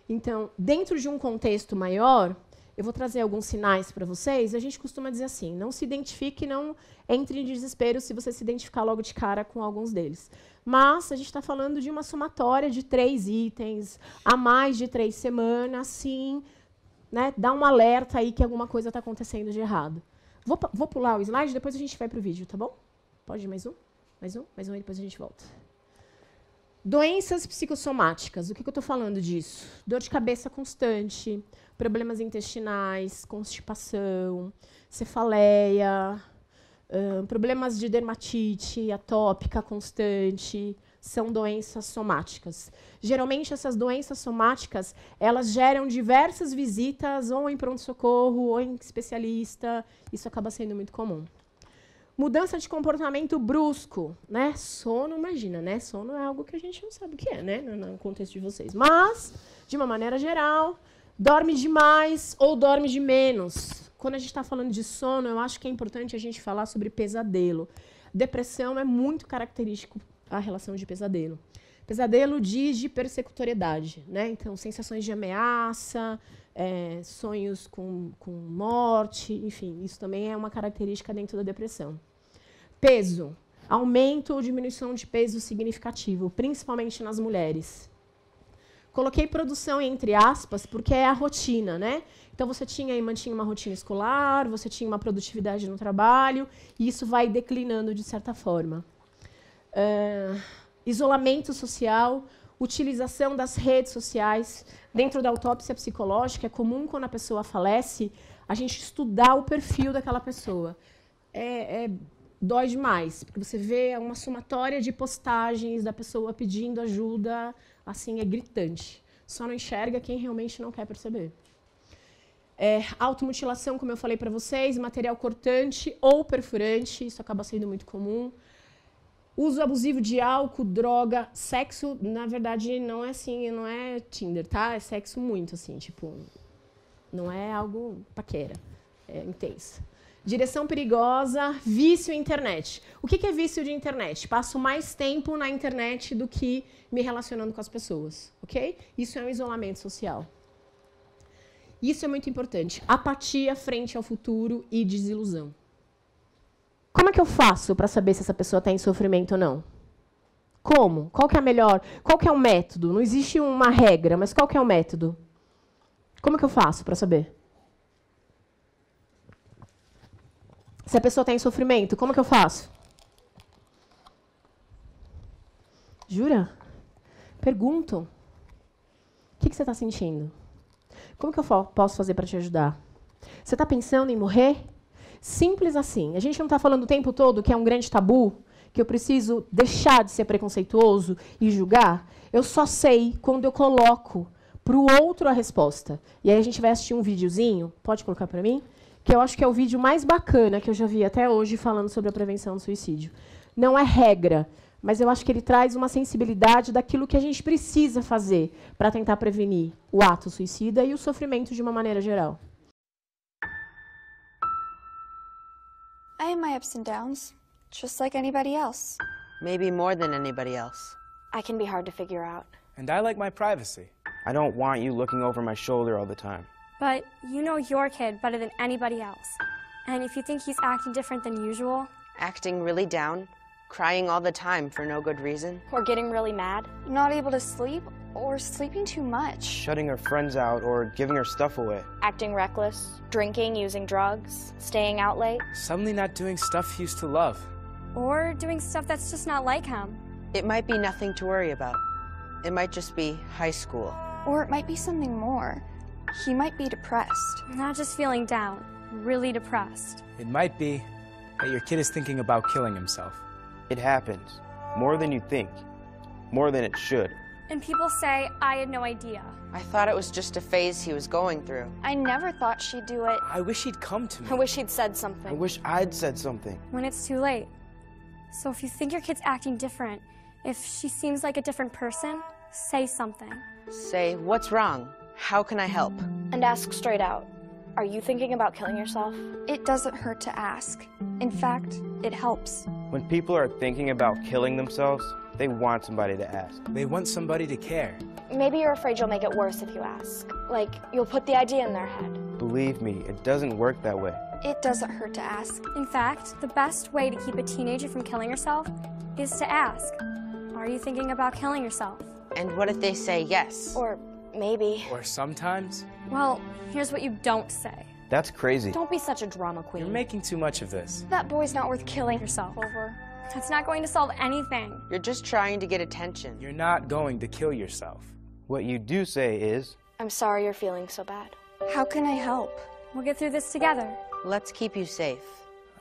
Então, dentro de um contexto maior, eu vou trazer alguns sinais para vocês. A gente costuma dizer assim, não se identifique, não entre em desespero se você se identificar logo de cara com alguns deles. Mas a gente está falando de uma somatória de 3 itens, a mais de 3 semanas, sim, né? Dá um alerta aí que alguma coisa está acontecendo de errado. Vou pular o slide, depois a gente vai para o vídeo, tá bom? Pode ir mais um? Mais um e depois a gente volta. Doenças psicossomáticas. O que eu estou falando disso? Dor de cabeça constante, problemas intestinais, constipação, cefaleia, problemas de dermatite atópica constante, são doenças somáticas. Geralmente, essas doenças somáticas, elas geram diversas visitas, ou em pronto-socorro, ou em especialista. Isso acaba sendo muito comum. Mudança de comportamento brusco, né? Sono, imagina, né? Sono é algo que a gente não sabe o que é, né? No contexto de vocês. Mas, de uma maneira geral, dorme demais ou dorme de menos. Quando a gente está falando de sono, eu acho que é importante a gente falar sobre pesadelo. Depressão é muito característico a relação de pesadelo. Pesadelo diz de persecutoriedade, né? Então, sensações de ameaça, sonhos com morte, enfim, isso também é uma característica dentro da depressão. Peso. Aumento ou diminuição de peso significativo, principalmente nas mulheres. Coloquei produção entre aspas, porque é a rotina, né? Então, você mantinha uma rotina escolar, você tinha uma produtividade no trabalho, e isso vai declinando de certa forma. Isolamento social, utilização das redes sociais. Dentro da autópsia psicológica, é comum, quando a pessoa falece, a gente estudar o perfil daquela pessoa. Dói demais, porque você vê uma somatória de postagens da pessoa pedindo ajuda, assim, é gritante. Só não enxerga quem realmente não quer perceber. Automutilação, como eu falei para vocês, material cortante ou perfurante, isso acaba sendo muito comum. Uso abusivo de álcool, droga, sexo, na verdade, não é assim, não é Tinder, tá? É sexo muito, assim, tipo, não é algo paquera, é intenso. Direção perigosa, vício em internet. O que é vício de internet? Passo mais tempo na internet do que me relacionando com as pessoas, ok? Isso é um isolamento social. Isso é muito importante. Apatia frente ao futuro e desilusão. Como é que eu faço para saber se essa pessoa está em sofrimento ou não? Como? Qual que é a melhor? Qual que é o método? Não existe uma regra, mas qual que é o método? Como que eu faço para saber? Se a pessoa está em sofrimento, como que eu faço? Jura? Pergunto. O que você está sentindo? Como que eu posso fazer para te ajudar? Você está pensando em morrer? Simples assim. A gente não está falando o tempo todo que é um grande tabu, que eu preciso deixar de ser preconceituoso e julgar. Eu só sei quando eu coloco para o outro a resposta. E aí a gente vai assistir um videozinho, pode colocar para mim? Que eu acho que é o vídeo mais bacana que eu já vi até hoje falando sobre a prevenção do suicídio. Não é regra, mas eu acho que ele traz uma sensibilidade daquilo que a gente precisa fazer para tentar prevenir o ato suicida e o sofrimento de uma maneira geral. I have my ups and downs, just like anybody else. Maybe more than anybody else. I can be hard to figure out. And I like my privacy. I don't want you looking over my shoulder all the time. But you know your kid better than anybody else. And if you think he's acting different than usual... Acting really down, crying all the time for no good reason. Or getting really mad. Not able to sleep, or sleeping too much. Shutting her friends out or giving her stuff away. Acting reckless, drinking, using drugs, staying out late. Suddenly not doing stuff he used to love. Or doing stuff that's just not like him. It might be nothing to worry about. It might just be high school Or it might be something more. He might be depressed. Not just feeling down, really depressed. It might be that your kid is thinking about killing himself. It happens. More than you think. More than it should. And people say, I had no idea. I thought it was just a phase he was going through. I never thought she'd do it. I wish he'd come to me. I wish he'd said something. I wish I'd said something. When it's too late. So if you think your kid's acting different, if she seems like a different person, say something. Say, what's wrong? How can I help? And ask straight out. Are you thinking about killing yourself? It doesn't hurt to ask. In fact, it helps. When people are thinking about killing themselves, they want somebody to ask. They want somebody to care. Maybe you're afraid you'll make it worse if you ask. Like, you'll put the idea in their head. Believe me, it doesn't work that way. It doesn't hurt to ask. In fact, the best way to keep a teenager from killing herself is to ask, are you thinking about killing yourself? And what if they say yes? Or maybe. Or sometimes, Well, here's what you don't say. That's crazy. Don't be such a drama queen. you're making too much of this. That boy's not worth killing Yourself. over. That's not going to solve anything. You're just trying to get attention. You're not going to kill yourself. What you do say is, I'm sorry you're feeling so bad. How can I help? We'll get through this together. Let's keep you safe.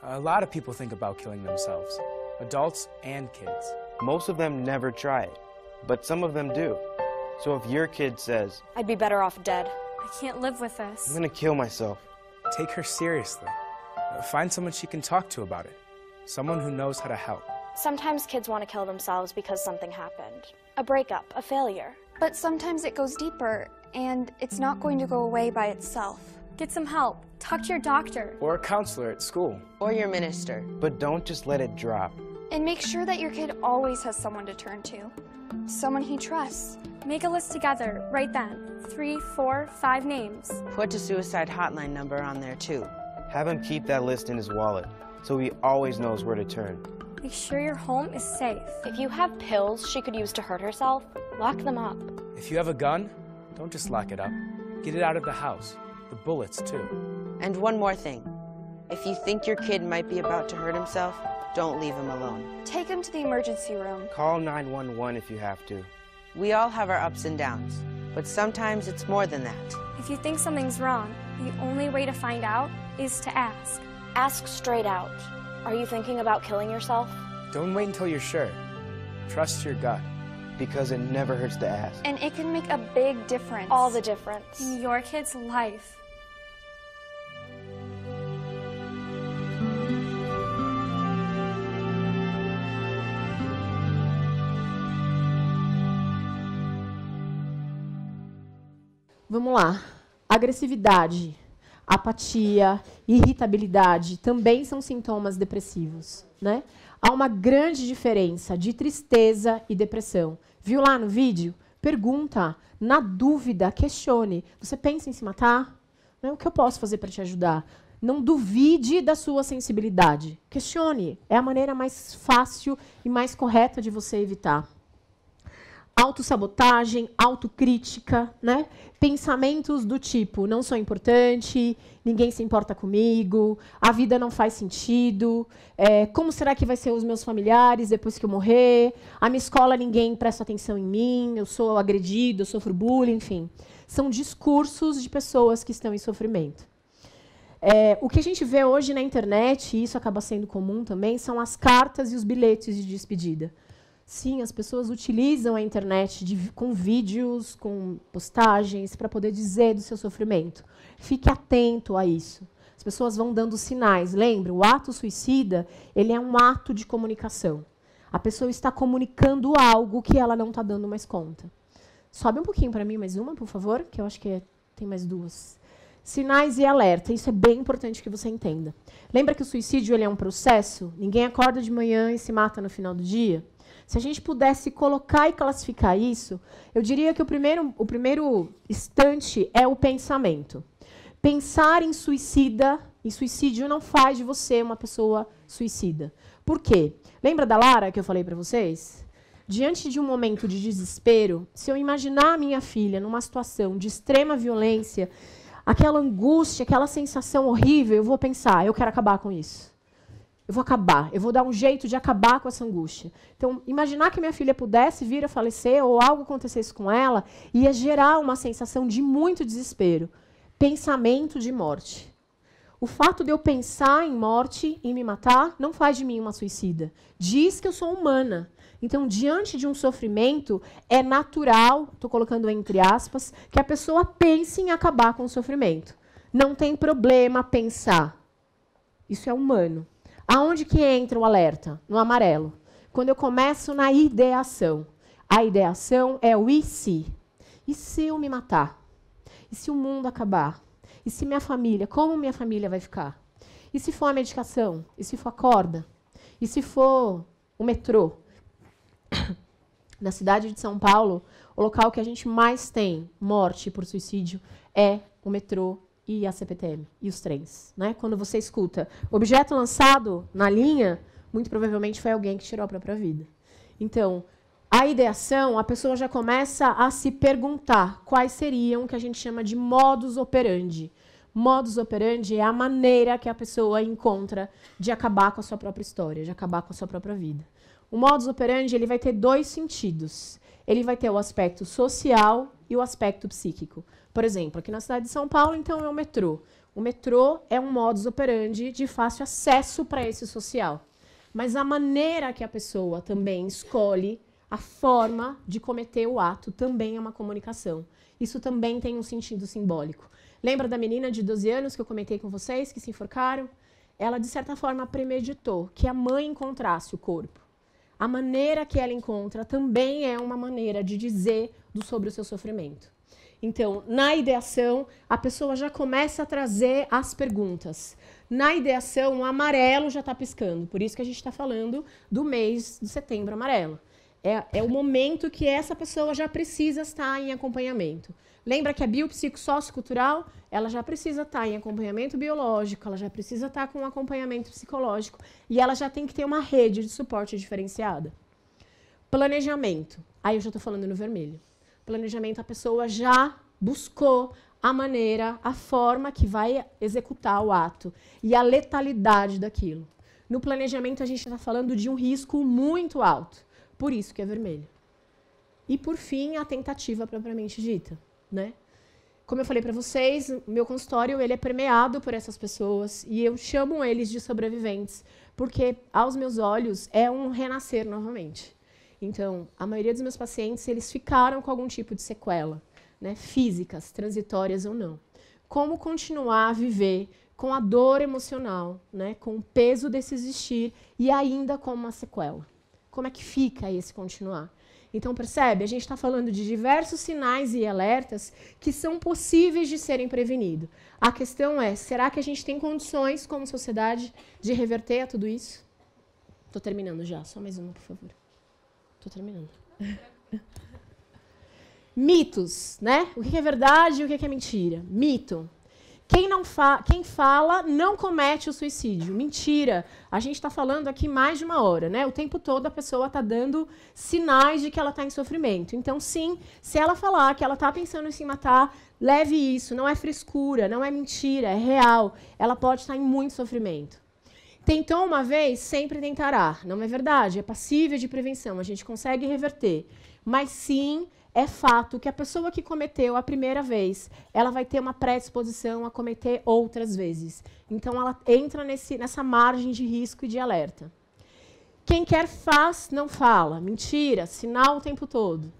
A lot of people think about killing themselves. Adults and kids. most of them never try it, but some of them do. So if your kid says, I'd be better off dead. I can't live with this. I'm gonna kill myself, Take her seriously. Find someone she can talk to about it. Someone who knows how to help. Sometimes kids want to kill themselves because something happened. A breakup, a failure. But sometimes it goes deeper, and it's not going to go away by itself. Get some help. Talk to your doctor. Or a counselor at school. Or your minister. but don't just let it drop. And make sure that your kid always has someone to turn to. Someone he trusts. Make a list together, right then. 3, 4, 5 names. Put a suicide hotline number on there too. Have him keep that list in his wallet, so he always knows where to turn. Make sure your home is safe. If you have pills she could use to hurt herself, lock them up. If you have a gun, don't just lock it up. Get it out of the house. The bullets, too. And one more thing. If you think your kid might be about to hurt himself, don't leave him alone. Take him to the emergency room. Call 911 if you have to. We all have our ups and downs, but sometimes it's more than that. If you think something's wrong, the only way to find out is to ask. Ask straight out. Are you thinking about killing yourself? Don't wait until you're sure. Trust your gut. Because it never hurts to ask. And it can make a big difference. All the difference. In your kid's life. Vamos lá. Agressividade, apatia, irritabilidade também são sintomas depressivos, né? Há uma grande diferença de tristeza e depressão. Viu lá no vídeo? Pergunta, na dúvida, questione. Você pensa em se matar? Né? O que eu posso fazer para te ajudar? Não duvide da sua sensibilidade. Questione. É a maneira mais fácil e mais correta de você evitar. Autossabotagem, autocrítica, né? Pensamentos do tipo, não sou importante, ninguém se importa comigo, a vida não faz sentido, como será que vai ser os meus familiares depois que eu morrer, a minha escola ninguém presta atenção em mim, eu sou agredido, eu sofro bullying, enfim. São discursos de pessoas que estão em sofrimento. O que a gente vê hoje na internet, e isso acaba sendo comum também, são as cartas e os bilhetes de despedida. Sim, as pessoas utilizam a internet com vídeos, com postagens, para poder dizer do seu sofrimento. Fique atento a isso. As pessoas vão dando sinais. Lembre, o ato suicida, ele é um ato de comunicação. A pessoa está comunicando algo que ela não está dando mais conta. Sobe um pouquinho para mim, mais uma, por favor, que eu acho que tem mais duas. Sinais e alerta. Isso é bem importante que você entenda. Lembra que o suicídio ele é um processo? Ninguém acorda de manhã e se mata no final do dia? Se a gente pudesse colocar e classificar isso, eu diria que o primeiro instante é o pensamento. Pensar em suicídio não faz de você uma pessoa suicida. Por quê? Lembra da Lara que eu falei para vocês? Diante de um momento de desespero, se eu imaginar a minha filha numa situação de extrema violência, aquela angústia, aquela sensação horrível, eu vou pensar, eu quero acabar com isso. Eu vou acabar, eu vou dar um jeito de acabar com essa angústia. Então, imaginar que minha filha pudesse vir a falecer ou algo acontecesse com ela ia gerar uma sensação de muito desespero. Pensamento de morte. O fato de eu pensar em morte, em me matar, não faz de mim uma suicida. Diz que eu sou humana. Então, diante de um sofrimento, é natural, estou colocando entre aspas, que a pessoa pense em acabar com o sofrimento. Não tem problema pensar. Isso é humano. Aonde que entra o alerta? No amarelo. Quando eu começo na ideação. A ideação é o e se? E se eu me matar? E se o mundo acabar? E se minha família? Como minha família vai ficar? E se for a medicação? E se for a corda? E se for o metrô? Na cidade de São Paulo, o local que a gente mais tem morte por suicídio é o metrô e a CPTM, e os trens. Né? Quando você escuta objeto lançado na linha, muito provavelmente foi alguém que tirou a própria vida. Então, a ideação, a pessoa já começa a se perguntar quais seriam o que a gente chama de modus operandi. Modus operandi é a maneira que a pessoa encontra de acabar com a sua própria história, de acabar com a sua própria vida. O modus operandi ele vai ter dois sentidos. Ele vai ter o aspecto social e o aspecto psíquico. Por exemplo, aqui na cidade de São Paulo, então, é o metrô. O metrô é um modus operandi de fácil acesso para esse social. Mas a maneira que a pessoa também escolhe, a forma de cometer o ato, também é uma comunicação. Isso também tem um sentido simbólico. Lembra da menina de 12 anos que eu comentei com vocês, que se enforcaram? Ela, de certa forma, premeditou que a mãe encontrasse o corpo. A maneira que ela encontra também é uma maneira de dizer sobre o seu sofrimento. Então, na ideação, a pessoa já começa a trazer as perguntas. Na ideação, o amarelo já está piscando. Por isso que a gente está falando do mês de setembro amarelo. É o momento que essa pessoa já precisa estar em acompanhamento. Lembra que a biopsicossociocultural, ela já precisa estar em acompanhamento biológico, ela já precisa estar com acompanhamento psicológico e ela já tem que ter uma rede de suporte diferenciada. Planejamento. Aí eu já estou falando no vermelho. Planejamento, a pessoa já buscou a maneira, a forma que vai executar o ato e a letalidade daquilo. No planejamento, a gente está falando de um risco muito alto. Por isso que é vermelho. E, por fim, a tentativa propriamente dita. Né? Como eu falei para vocês, o meu consultório ele é permeado por essas pessoas e eu chamo eles de sobreviventes, porque, aos meus olhos, é um renascer novamente. Então, a maioria dos meus pacientes, eles ficaram com algum tipo de sequela, né, físicas, transitórias ou não. Como continuar a viver com a dor emocional, né, com o peso desse existir e ainda com uma sequela? Como é que fica esse continuar? Então, percebe? A gente está falando de diversos sinais e alertas que são possíveis de serem prevenidos. A questão é, será que a gente tem condições, como sociedade, de reverter a tudo isso? Estou terminando já, só mais uma, por favor. Estou terminando. Mitos, né? O que é verdade e o que é mentira? Mito. Quem fala não comete o suicídio. Mentira. A gente está falando aqui mais de uma hora, né? O tempo todo a pessoa está dando sinais de que ela está em sofrimento. Então, sim, se ela falar que ela está pensando em se matar, leve isso. Não é frescura, não é mentira, é real. Ela pode estar em muito sofrimento. Tentou uma vez, sempre tentará. Não é verdade, é passível de prevenção, a gente consegue reverter. Mas sim, é fato que a pessoa que cometeu a primeira vez, ela vai ter uma predisposição a cometer outras vezes. Então, ela entra nessa margem de risco e de alerta. Quem quer faz, não fala. Mentira, sinal o tempo todo.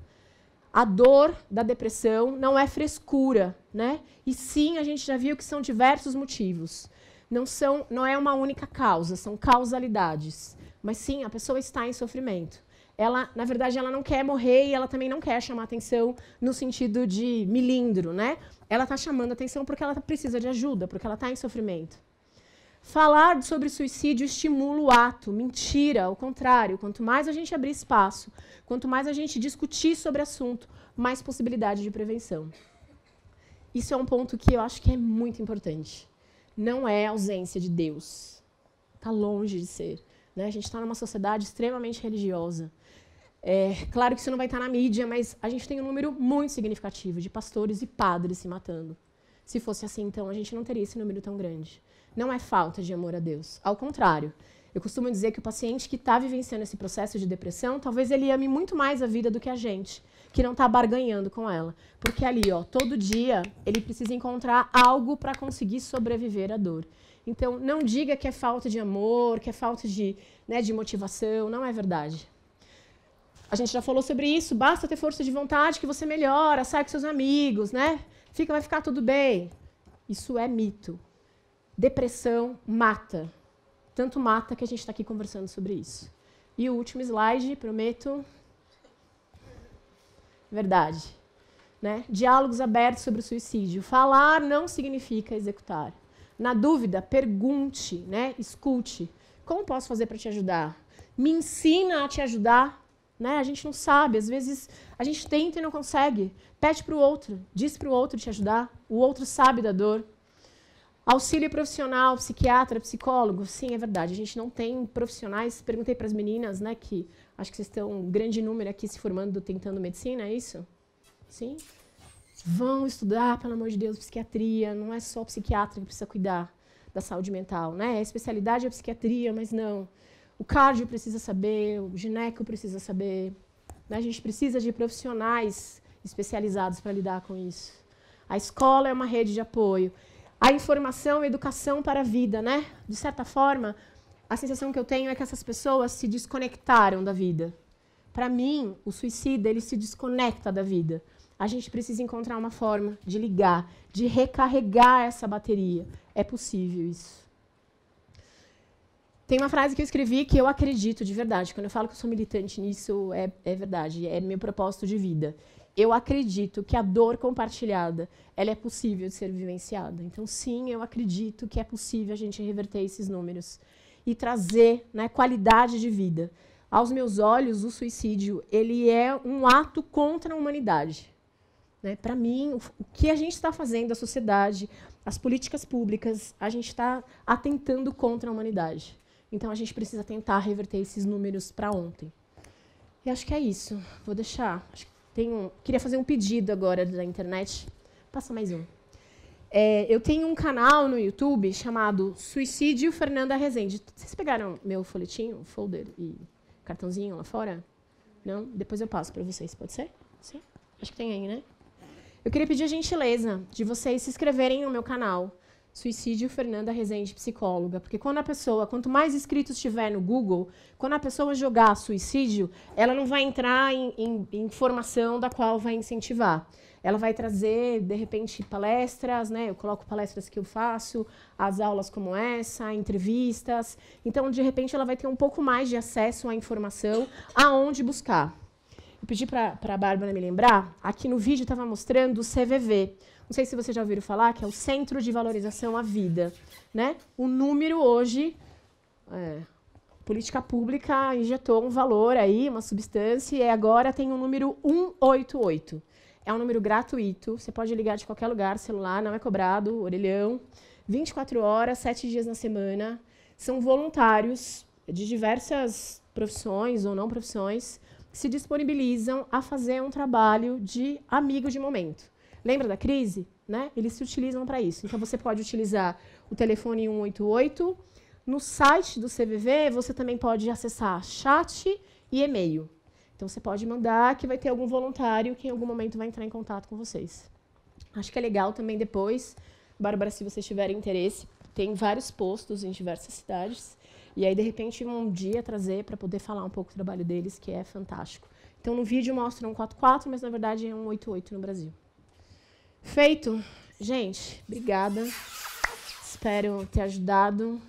A dor da depressão não é frescura, né? E sim, a gente já viu que são diversos motivos. Não é uma única causa, são causalidades. Mas sim, a pessoa está em sofrimento. Ela, na verdade, ela não quer morrer e ela também não quer chamar atenção no sentido de milindro, né? Ela está chamando atenção porque ela precisa de ajuda, porque ela está em sofrimento. Falar sobre suicídio estimula o ato. Mentira, ao contrário. Quanto mais a gente abrir espaço, quanto mais a gente discutir sobre o assunto, mais possibilidade de prevenção. Isso é um ponto que eu acho que é muito importante. Não é ausência de Deus. Está longe de ser. Né? A gente está numa sociedade extremamente religiosa. Claro que isso não vai estar na mídia, mas a gente tem um número muito significativo de pastores e padres se matando. Se fosse assim, então, a gente não teria esse número tão grande. Não é falta de amor a Deus. Ao contrário. Eu costumo dizer que o paciente que está vivenciando esse processo de depressão, talvez ele ame muito mais a vida do que a gente, que não está barganhando com ela. Porque ali, ó, todo dia, ele precisa encontrar algo para conseguir sobreviver à dor. Então, não diga que é falta de amor, que é falta de, né, de motivação, não é verdade. A gente já falou sobre isso, basta ter força de vontade que você melhora, sai com seus amigos, né? Vai ficar tudo bem. Isso é mito. Depressão mata. Tanto mata que a gente está aqui conversando sobre isso. E o último slide, prometo. Verdade. Né? Diálogos abertos sobre o suicídio. Falar não significa executar. Na dúvida, pergunte, né? Escute. Como posso fazer para te ajudar? Me ensina a te ajudar. Né? A gente não sabe, às vezes a gente tenta e não consegue. Pede para o outro, diz para o outro te ajudar. O outro sabe da dor. Auxílio profissional, psiquiatra, psicólogo. Sim, é verdade, a gente não tem profissionais. Perguntei para as meninas, né, que acho que vocês estão um grande número aqui se formando, tentando medicina, é isso? Sim? Vão estudar, pelo amor de Deus, psiquiatria. Não é só o psiquiatra que precisa cuidar da saúde mental, né? A especialidade é a psiquiatria, mas não. O cardio precisa saber, o gineco precisa saber. Né? A gente precisa de profissionais especializados para lidar com isso. A escola é uma rede de apoio. A informação e educação para a vida, né? De certa forma, a sensação que eu tenho é que essas pessoas se desconectaram da vida. Para mim, o suicida, ele se desconecta da vida. A gente precisa encontrar uma forma de ligar, de recarregar essa bateria. É possível isso. Tem uma frase que eu escrevi que eu acredito de verdade. Quando eu falo que eu sou militante nisso, é verdade. É meu propósito de vida. Eu acredito que a dor compartilhada, ela é possível de ser vivenciada. Então, sim, eu acredito que é possível a gente reverter esses números e trazer, né, qualidade de vida. Aos meus olhos, o suicídio, ele é um ato contra a humanidade. Né? Para mim, o que a gente está fazendo, a sociedade, as políticas públicas, a gente está atentando contra a humanidade. Então, a gente precisa tentar reverter esses números para ontem. E acho que é isso. Vou deixar. Queria fazer um pedido agora da internet. Passa mais um. Eu tenho um canal no YouTube chamado Suicídio Fernanda Rezende. Vocês pegaram meu folhetinho, folder e cartãozinho lá fora? Não? Depois eu passo para vocês. Pode ser? Sim? Acho que tem aí, né? Eu queria pedir a gentileza de vocês se inscreverem no meu canal. Suicídio Fernanda Rezende, psicóloga. Porque quanto mais inscritos tiver no Google, quando a pessoa jogar suicídio, ela não vai entrar em informação da qual vai incentivar. Ela vai trazer, de repente, palestras, né? Eu coloco palestras que eu faço, as aulas como essa, entrevistas. Então, de repente, ela vai ter um pouco mais de acesso à informação, aonde buscar. Eu pedi para a Bárbara me lembrar, aqui no vídeo estava mostrando o CVV. Não sei se vocês já ouviram falar, que é o Centro de Valorização à Vida. Né? O número hoje, política pública injetou um valor aí, uma substância, e agora tem o número 188. É um número gratuito, você pode ligar de qualquer lugar, celular, não é cobrado, orelhão, 24 horas, 7 dias na semana. São voluntários de diversas profissões ou não profissões que se disponibilizam a fazer um trabalho de amigo de momento. Lembra da crise? Né? Eles se utilizam para isso. Então, você pode utilizar o telefone 188. No site do CVV, você também pode acessar chat e e-mail. Então, você pode mandar que vai ter algum voluntário que em algum momento vai entrar em contato com vocês. Acho que é legal também depois, Bárbara, se vocês tiverem interesse, tem vários postos em diversas cidades. E aí, de repente, um dia trazer para poder falar um pouco do trabalho deles, que é fantástico. Então, no vídeo mostra 144, mas, na verdade, é 188 no Brasil. Feito. Gente, obrigada. Espero ter ajudado.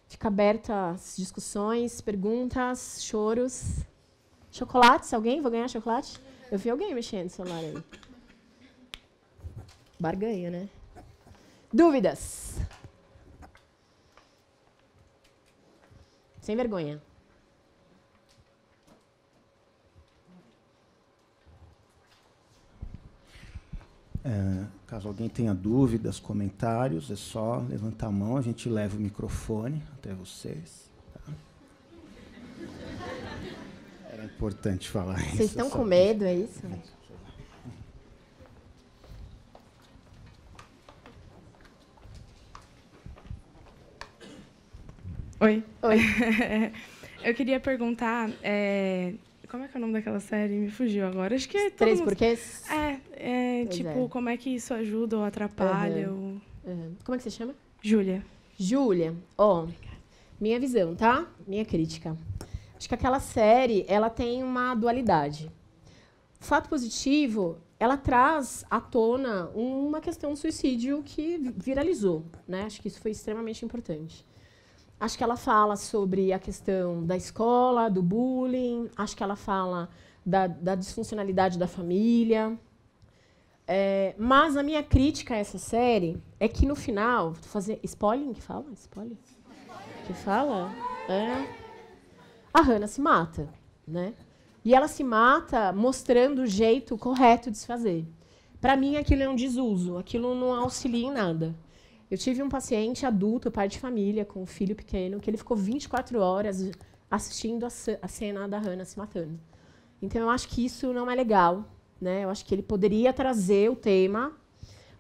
Fica aberta às discussões, perguntas, choros. Chocolates? Alguém? Vou ganhar chocolate? Eu vi alguém mexendo no celular aí. Barganha, né? Dúvidas? Sem vergonha. Caso alguém tenha dúvidas, comentários, é só levantar a mão, a gente leva o microfone até vocês. Tá? Era importante falar isso. Vocês estão com medo, é isso? Oi. Oi. Eu queria perguntar, como é que é o nome daquela série? Me fugiu agora. Acho que é Três porquês? Tipo, como é que isso ajuda ou atrapalha? Como é que você chama? Júlia. Júlia, minha visão, tá? Minha crítica. Acho que aquela série, ela tem uma dualidade. Fato positivo, ela traz à tona uma questão do suicídio que viralizou, né? Acho que isso foi extremamente importante. Acho que ela fala sobre a questão da escola, do bullying, acho que ela fala da disfuncionalidade da família. Mas a minha crítica a essa série é que no final... Vou fazer spoiler que fala? Spoiler? Que fala? A Hannah se mata, né? E ela se mata mostrando o jeito correto de se fazer. Para mim, aquilo é um desuso, aquilo não auxilia em nada. Eu tive um paciente adulto, pai de família, com um filho pequeno, que ele ficou 24 horas assistindo a cena da Hannah se matando. Então, eu acho que isso não é legal, né? Eu acho que ele poderia trazer o tema,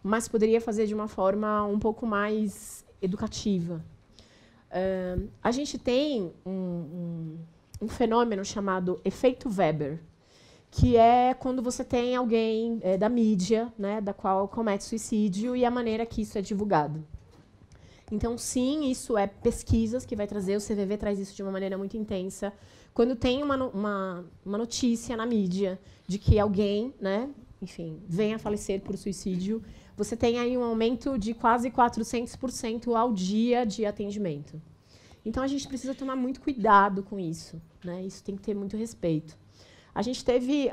mas poderia fazer de uma forma um pouco mais educativa. A gente tem um fenômeno chamado efeito Weber, que é quando você tem alguém da mídia, né, da qual comete suicídio, e a maneira que isso é divulgado. Então, sim, isso é pesquisas que vai trazer, o CVV traz isso de uma maneira muito intensa. Quando tem uma notícia na mídia de que alguém, né, enfim, venha a falecer por suicídio, você tem aí um aumento de quase 400% ao dia de atendimento. Então, a gente precisa tomar muito cuidado com isso, né? Isso tem que ter muito respeito. A gente teve,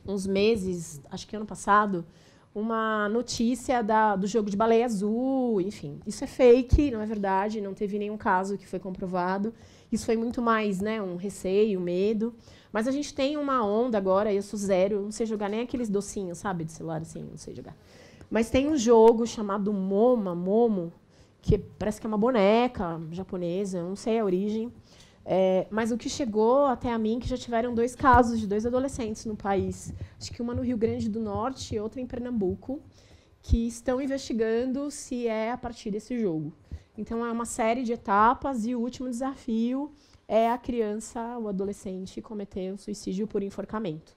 uns meses, acho que ano passado, uma notícia do jogo de baleia azul, enfim. Isso é fake, não é verdade, não teve nenhum caso que foi comprovado. Isso foi muito mais, né, um receio, um medo. Mas a gente tem uma onda agora, eu sou zero, não sei jogar nem aqueles docinhos, sabe, de celular, assim, não sei jogar. Mas tem um jogo chamado Momo, que parece que é uma boneca japonesa, não sei a origem. Mas o que chegou até a mim, que já tiveram 2 casos de 2 adolescentes no país, acho que uma no Rio Grande do Norte e outra em Pernambuco, que estão investigando se é a partir desse jogo. Então, é uma série de etapas e o último desafio é a criança, o adolescente, cometer um suicídio por enforcamento.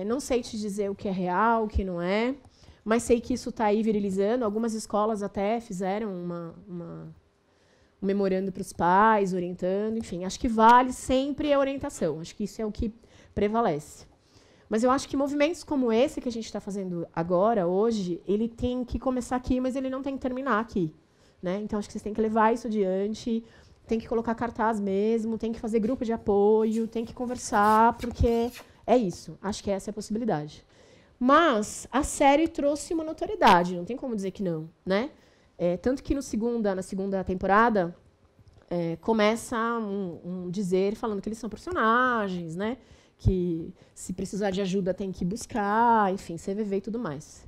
Não sei te dizer o que é real, o que não é, mas sei que isso está aí virilizando. Algumas escolas até fizeram um memorando para os pais, orientando, enfim. Acho que vale sempre a orientação. Acho que isso é o que prevalece. Mas eu acho que movimentos como esse que a gente está fazendo agora, hoje, ele tem que começar aqui, mas ele não tem que terminar aqui, né? Então, acho que vocês têm que levar isso adiante, tem que colocar cartaz mesmo, tem que fazer grupo de apoio, tem que conversar, porque é isso. Acho que essa é a possibilidade. Mas a série trouxe uma notoriedade, não tem como dizer que não, né? Tanto que na segunda temporada, começa um dizer falando que eles são personagens, né? Que se precisar de ajuda tem que buscar, enfim, CVV e tudo mais.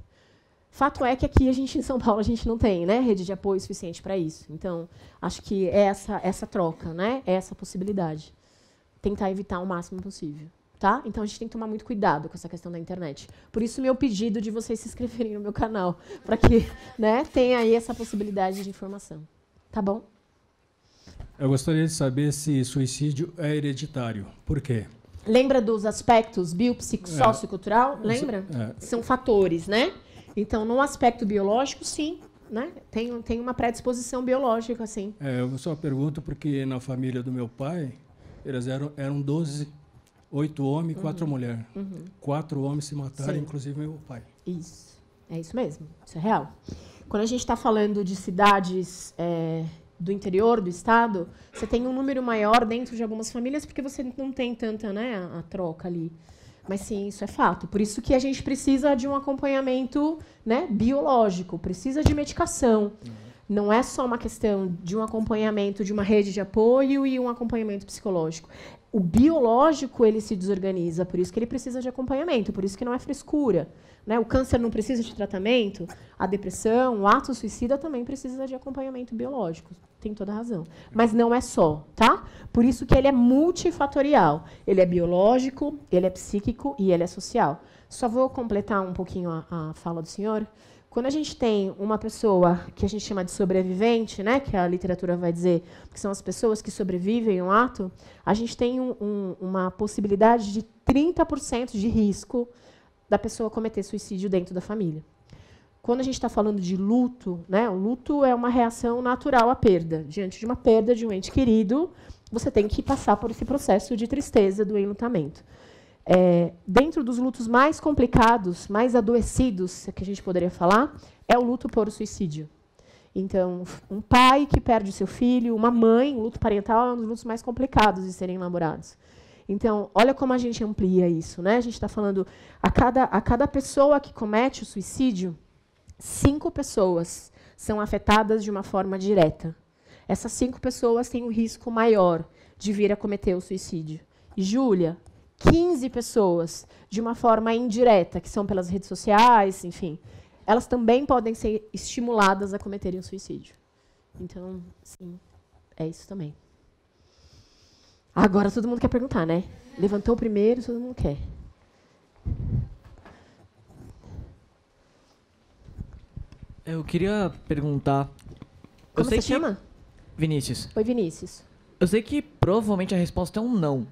Fato é que aqui em São Paulo a gente não tem, né, rede de apoio suficiente para isso. Então, acho que é essa troca, né? É essa possibilidade. Tentar evitar o máximo possível. Tá? Então, a gente tem que tomar muito cuidado com essa questão da internet. Por isso, meu pedido de vocês se inscreverem no meu canal, para que, né, tenha aí essa possibilidade de informação. Tá bom? Eu gostaria de saber se suicídio é hereditário. Por quê? Lembra dos aspectos biopsicossociocultural? Lembra? São fatores, né? Então, no aspecto biológico, sim. Né? Tem uma predisposição biológica, sim. Eu só pergunto porque na família do meu pai, eles eram 12... 8 homens e 4 mulheres. 4 homens se mataram, sim, inclusive meu pai. Isso. É isso mesmo. Isso é real. Quando a gente está falando de cidades do interior do estado, você tem um número maior dentro de algumas famílias, porque você não tem tanta, né, a troca ali. Mas, sim, isso é fato. Por isso que a gente precisa de um acompanhamento, né, biológico, precisa de medicação. Não é só uma questão de um acompanhamento de uma rede de apoio e um acompanhamento psicológico. O biológico, ele se desorganiza, por isso que ele precisa de acompanhamento, por isso que não é frescura, né? O câncer não precisa de tratamento, a depressão, o ato suicida também precisa de acompanhamento biológico. Tem toda a razão. Mas não é só, tá? Por isso que ele é multifatorial. Ele é biológico, ele é psíquico e ele é social. Só vou completar um pouquinho a fala do senhor, Quando a gente tem uma pessoa que a gente chama de sobrevivente, né, que a literatura vai dizer que são as pessoas que sobrevivem a um ato, a gente tem uma possibilidade de 30% de risco da pessoa cometer suicídio dentro da família. Quando a gente está falando de luto, né, o luto é uma reação natural à perda. Diante de uma perda de um ente querido, você tem que passar por esse processo de tristeza, do enlutamento. Dentro dos lutos mais complicados, mais adoecidos, que a gente poderia falar, é o luto por suicídio. Então, um pai que perde o seu filho, uma mãe, o luto parental é um dos lutos mais complicados de serem elaborados. Então, olha como a gente amplia isso, né? A gente está falando, a cada pessoa que comete o suicídio, 5 pessoas são afetadas de uma forma direta. Essas 5 pessoas têm um risco maior de vir a cometer o suicídio. E, Júlia, 15 pessoas, de uma forma indireta, que são pelas redes sociais, enfim, elas também podem ser estimuladas a cometerem o suicídio. Então, sim, é isso também. Agora todo mundo quer perguntar, né? Levantou o primeiro, todo mundo quer. Eu queria perguntar... Como você chama? Vinícius. Oi, Vinícius. Eu sei que provavelmente a resposta é um não.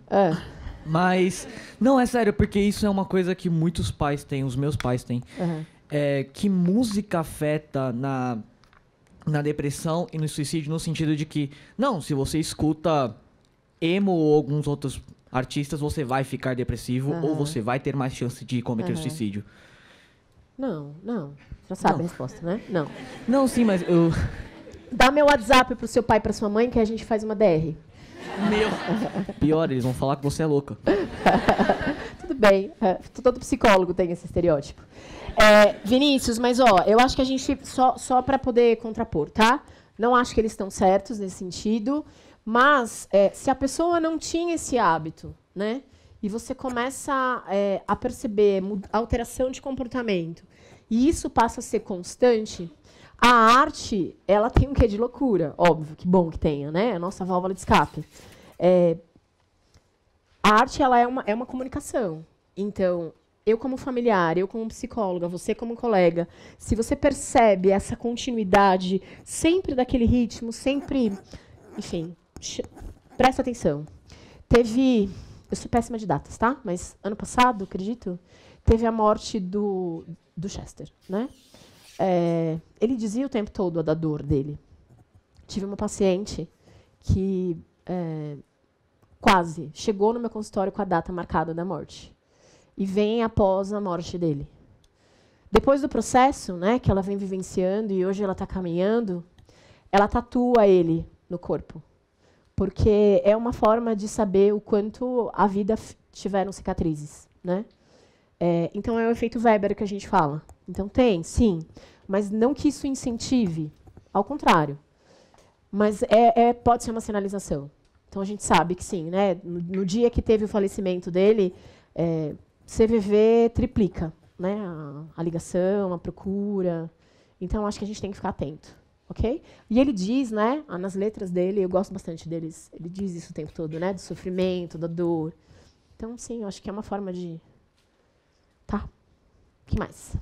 Mas, não, é sério, porque isso é uma coisa que muitos pais têm, os meus pais têm. Que música afeta na depressão e no suicídio, no sentido de que, não, se você escuta emo ou alguns outros artistas, você vai ficar depressivo ou você vai ter mais chance de cometer suicídio. Não. Já sabe a resposta, né? Não. Não, sim, mas eu... Dá meu WhatsApp pro seu pai e pra sua mãe que a gente faz uma DR. Pior, eles vão falar que você é louca. Tudo bem. Todo psicólogo tem esse estereótipo. Vinícius, mas eu acho que a gente, só para poder contrapor, tá? Não acho que eles estão certos nesse sentido, mas se a pessoa não tinha esse hábito, né? E você começa a perceber alteração de comportamento, e isso passa a ser constante, a arte, ela tem um quê de loucura, óbvio, que bom que tenha, né? A nossa válvula de escape. A arte, ela é uma comunicação. Então, eu como familiar, eu como psicóloga, você como colega, se você percebe essa continuidade sempre daquele ritmo, sempre, enfim, presta atenção. Eu sou péssima de datas, tá? Mas ano passado, acredito, teve a morte do Chester, né? Ele dizia o tempo todo da dor dele. Tive uma paciente que quase chegou no meu consultório com a data marcada da morte. E vem após a morte dele. Depois do processo, né, que ela vem vivenciando e hoje ela está caminhando, ela tatua ele no corpo. Porque é uma forma de saber o quanto a vida tiveram cicatrizes, né? Então, é o efeito Weber que a gente fala. Então, tem, sim, mas não que isso incentive, ao contrário. Mas pode ser uma sinalização. Então, a gente sabe que sim, né? No dia que teve o falecimento dele, CVV triplica, né? A ligação, a procura. Então, acho que a gente tem que ficar atento. Ok? E ele diz, né, nas letras dele, eu gosto bastante deles, ele diz isso o tempo todo, né, do sofrimento, da dor. Então, sim, eu acho que é uma forma de... Tá. O que mais?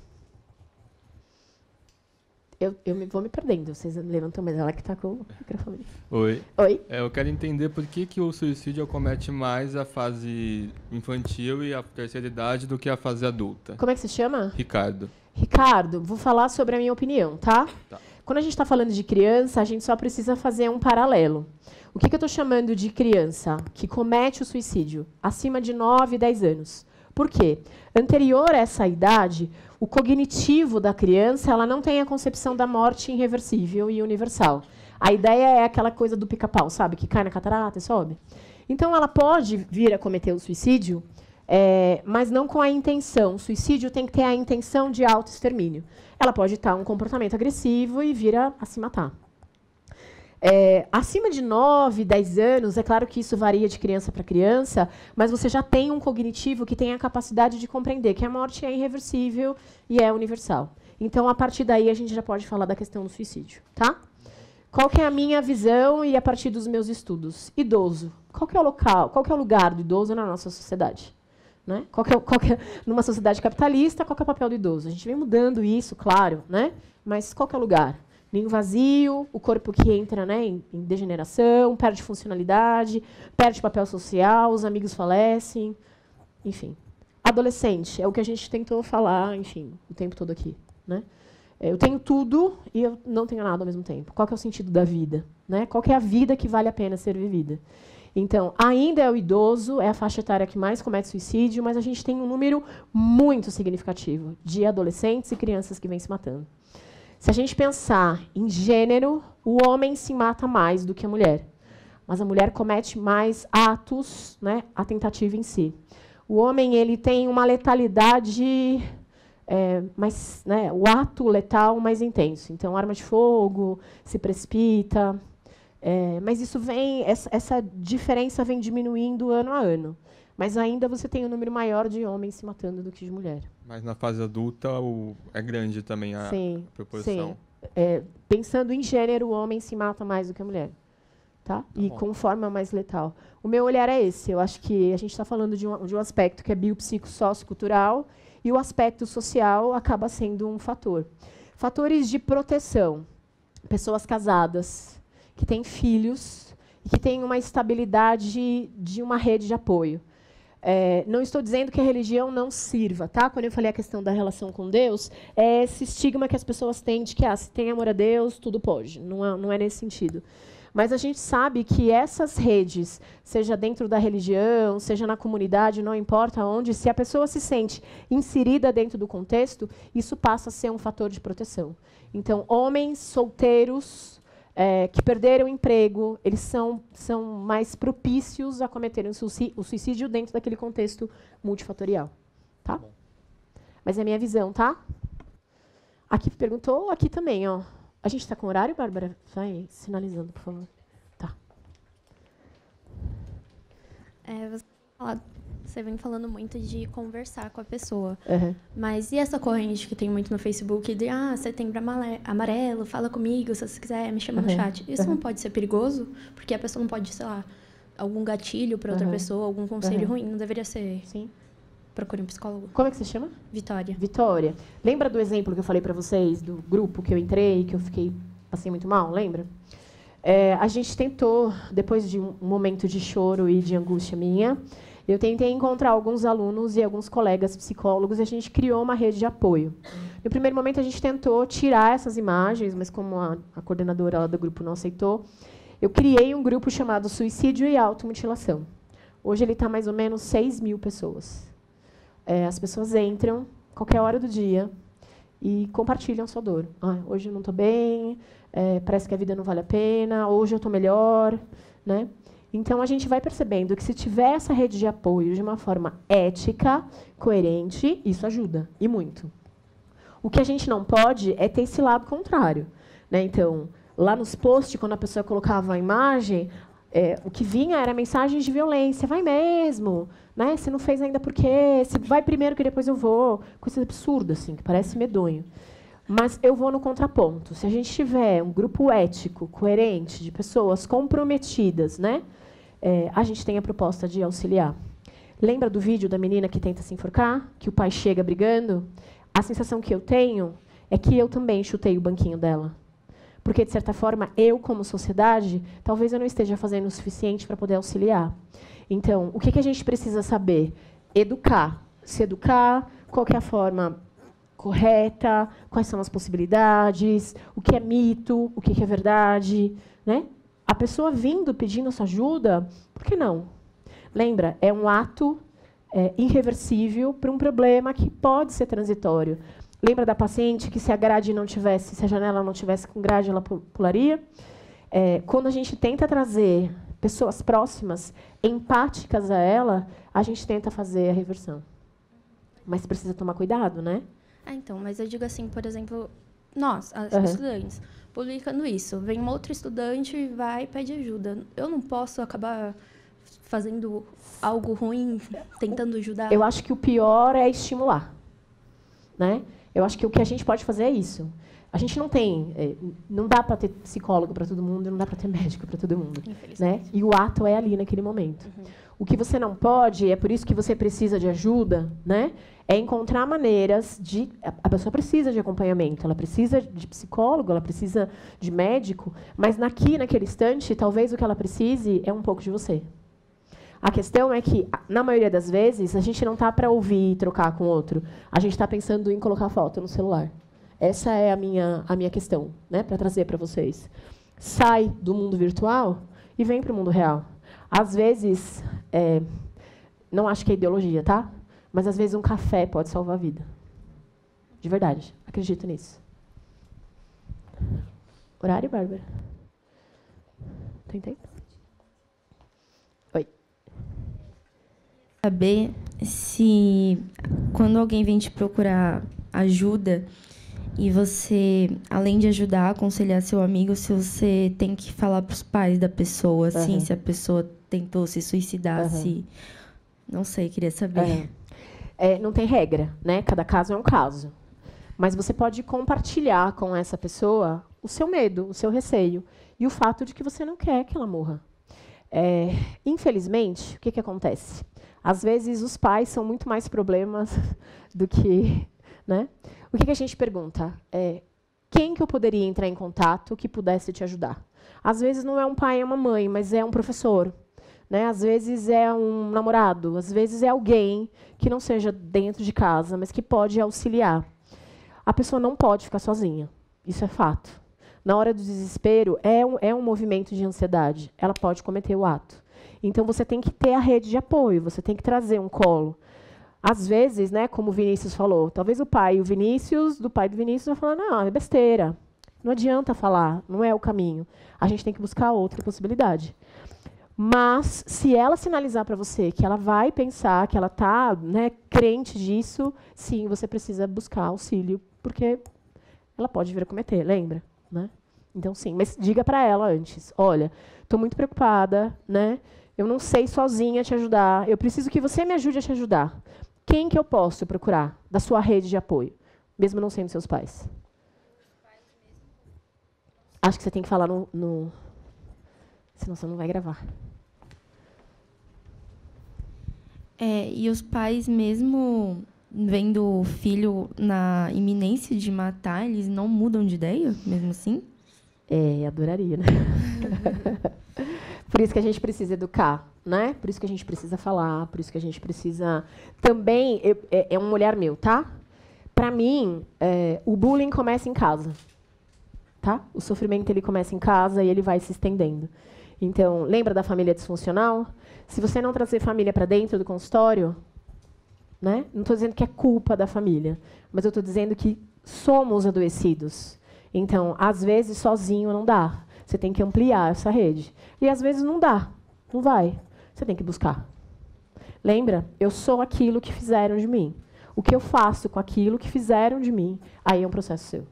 Eu vou me perdendo, vocês levantam, mas ela que está com o microfone. Oi. Oi. Eu quero entender por que o suicídio acomete mais a fase infantil e a terceira idade do que a fase adulta. Como é que se chama? Ricardo. Ricardo, vou falar sobre a minha opinião, tá? Tá. Quando a gente está falando de criança, a gente só precisa fazer um paralelo. O que eu estou chamando de criança que comete o suicídio? Acima de 9, 10 anos. Por quê? Anterior a essa idade, o cognitivo da criança ela não tem a concepção da morte irreversível e universal. A ideia é aquela coisa do pica-pau, sabe? Que cai na catarata e sobe. Então, ela pode vir a cometer o suicídio, mas não com a intenção. O suicídio tem que ter a intenção de autoextermínio. Ela pode estar um comportamento agressivo e vir a se matar. Acima de 9, 10 anos, é claro que isso varia de criança para criança, mas você já tem um cognitivo que tem a capacidade de compreender que a morte é irreversível e é universal. Então, a partir daí, a gente já pode falar da questão do suicídio. Tá? Qual que é a minha visão e a partir dos meus estudos? Idoso. Qual que é o local, qual que é o lugar do idoso na nossa sociedade? Né? Numa sociedade capitalista, qual que é o papel do idoso? A gente vem mudando isso, claro, né? Mas qual que é o lugar? Ninho vazio, o corpo que entra, né, em degeneração, perde funcionalidade, perde papel social, os amigos falecem, enfim. Adolescente, é o que a gente tentou falar, enfim, o tempo todo aqui. Né? Eu tenho tudo e eu não tenho nada ao mesmo tempo. Qual que é o sentido da vida? Né? Qual que é a vida que vale a pena ser vivida? Então, ainda é o idoso, é a faixa etária que mais comete suicídio, mas a gente tem um número muito significativo de adolescentes e crianças que vêm se matando. Se a gente pensar em gênero, o homem se mata mais do que a mulher. Mas a mulher comete mais atos, né, a tentativa em si. O homem ele tem uma letalidade, mais, né, o ato letal mais intenso. Então, arma de fogo, se precipita. Mas isso vem, essa diferença vem diminuindo ano a ano. Mas ainda você tem um número maior de homens se matando do que de mulher. Mas na fase adulta é grande também a proporção. Sim. Pensando em gênero, o homem se mata mais do que a mulher. Tá? E com forma mais letal. O meu olhar é esse. Eu acho que a gente está falando de um aspecto que é biopsico-sociocultural e o aspecto social acaba sendo um fator. Fatores de proteção. Pessoas casadas, que têm filhos e que têm uma estabilidade de uma rede de apoio. Não estou dizendo que a religião não sirva, tá? Quando eu falei a questão da relação com Deus, é esse estigma que as pessoas têm de que se tem amor a Deus, tudo pode. Não é nesse sentido. Mas a gente sabe que essas redes, seja dentro da religião, seja na comunidade, não importa onde, se a pessoa se sente inserida dentro do contexto, isso passa a ser um fator de proteção. Então, homens solteiros que perderam o emprego, eles são mais propícios a cometerem o suicídio dentro daquele contexto multifatorial. Tá? Mas é a minha visão, tá? Aqui perguntou, aqui também, ó. A gente está com horário, Bárbara? Vai sinalizando, por favor. Tá. Você vem falando muito de conversar com a pessoa. Uhum. Mas e essa corrente que tem muito no Facebook de Setembro Amarelo, fala comigo, se você quiser, me chama no chat. Isso não pode ser perigoso? Porque a pessoa não pode, sei lá, algum gatilho para outra pessoa, algum conselho ruim, não deveria ser... Sim. Procure um psicólogo. Como é que você chama? Vitória. Vitória. Lembra do exemplo que eu falei para vocês, do grupo que eu entrei, que eu passei muito mal? Lembra? A gente tentou, depois de um momento de choro e de angústia minha, eu tentei encontrar alguns alunos e alguns colegas psicólogos e a gente criou uma rede de apoio. No primeiro momento, a gente tentou tirar essas imagens, mas como a coordenadora lá do grupo não aceitou, eu criei um grupo chamado Suicídio e Automutilação. Hoje ele está mais ou menos 6.000 pessoas. As pessoas entram qualquer hora do dia e compartilham sua dor. Hoje eu não estou bem, parece que a vida não vale a pena, hoje eu estou melhor. Né? Então, a gente vai percebendo que se tiver essa rede de apoio de uma forma ética, coerente, isso ajuda, e muito. O que a gente não pode é ter esse lado contrário. Né? Então, lá nos posts, quando a pessoa colocava a imagem, o que vinha era mensagens de violência. Vai mesmo, né? Você não fez ainda por quê? Você vai primeiro que depois eu vou. Coisa absurda, assim, que parece medonho. Mas eu vou no contraponto. Se a gente tiver um grupo ético, coerente, de pessoas comprometidas, né? A gente tem a proposta de auxiliar. Lembra do vídeo da menina que tenta se enforcar? Que o pai chega brigando? A sensação que eu tenho é que eu também chutei o banquinho dela. Porque, de certa forma, eu, como sociedade, talvez eu não esteja fazendo o suficiente para poder auxiliar. Então, o que a gente precisa saber? Educar. Se educar, qual que é a forma correta, quais são as possibilidades, o que é mito, o que é verdade. Né? A pessoa vindo pedindo sua ajuda, por que não? Lembra, é um ato irreversível para um problema que pode ser transitório. Lembra da paciente que se a grade não tivesse, se a janela não tivesse com grade, ela pularia? Quando a gente tenta trazer pessoas próximas, empáticas a ela, a gente tenta fazer a reversão. Mas precisa tomar cuidado, né? Então, mas eu digo assim, por exemplo, nós, as estudantes, publicando isso, vem uma outra estudante, vai e pede ajuda. Eu não posso acabar fazendo algo ruim, tentando ajudar? Eu acho que o pior é estimular. Né? Eu acho que o que a gente pode fazer é isso. A gente não tem... não dá para ter psicólogo para todo mundo, não dá para ter médico para todo mundo. Né? E o ato é ali naquele momento. O que você não pode, é por isso que você precisa de ajuda, né? É encontrar maneiras de... A pessoa precisa de acompanhamento, ela precisa de psicólogo, ela precisa de médico, mas naquele instante, talvez o que ela precise é um pouco de você. A questão é que, na maioria das vezes, a gente não está para ouvir e trocar com o outro. A gente está pensando em colocar foto no celular. Essa é a minha questão, né, para trazer para vocês. Sai do mundo virtual e vem para o mundo real. Às vezes, não acho que é ideologia, tá? Mas, às vezes, um café pode salvar a vida. De verdade. Acredito nisso. Horário, Bárbara? Tem tempo? Oi. Saber se, quando alguém vem te procurar ajuda, e você, além de ajudar, aconselhar seu amigo, se você tem que falar para os pais da pessoa, assim, se a pessoa tentou se suicidar, se... Não sei, queria saber. Não tem regra, né? Cada caso é um caso. Mas você pode compartilhar com essa pessoa o seu medo, o seu receio e o fato de que você não quer que ela morra. Infelizmente, o que acontece? Às vezes, os pais são muito mais problemas do que... Né? O que a gente pergunta? Quem que eu poderia entrar em contato que pudesse te ajudar? Às vezes, não é um pai, é uma mãe, mas é um professor. Né? Às vezes é um namorado, às vezes é alguém que não seja dentro de casa, mas que pode auxiliar. A pessoa não pode ficar sozinha, isso é fato. Na hora do desespero, é um movimento de ansiedade, ela pode cometer o ato. Então, você tem que ter a rede de apoio, você tem que trazer um colo. Às vezes, né, como o Vinícius falou, talvez o pai do pai do Vinícius vai falar, não, é besteira, não adianta falar, não é o caminho. A gente tem que buscar outra possibilidade. Mas, se ela sinalizar para você que ela vai pensar, que ela está, né, crente disso, sim, você precisa buscar auxílio, porque ela pode vir a cometer, lembra? Né? Então, sim, mas diga para ela antes, olha, estou muito preocupada, né? Eu não sei sozinha te ajudar, eu preciso que você me ajude a te ajudar. Quem que eu posso procurar da sua rede de apoio, mesmo não sendo seus pais? Acho que você tem que falar no... Senão você não vai gravar. E os pais, mesmo vendo o filho na iminência de matar, eles não mudam de ideia, mesmo assim? Adoraria, né? Por isso que a gente precisa educar, né? Por isso que a gente precisa falar, por isso que a gente precisa... Também, é um olhar meu, tá? Para mim, o bullying começa em casa. Tá? O sofrimento ele começa em casa e ele vai se estendendo. Então, lembra da família disfuncional? Se você não trazer família para dentro do consultório, né? Não estou dizendo que é culpa da família, mas eu estou dizendo que somos adoecidos. Então, às vezes, sozinho não dá. Você tem que ampliar essa rede. E, às vezes, não dá. Não vai. Você tem que buscar. Lembra? Eu sou aquilo que fizeram de mim. O que eu faço com aquilo que fizeram de mim, aí é um processo seu.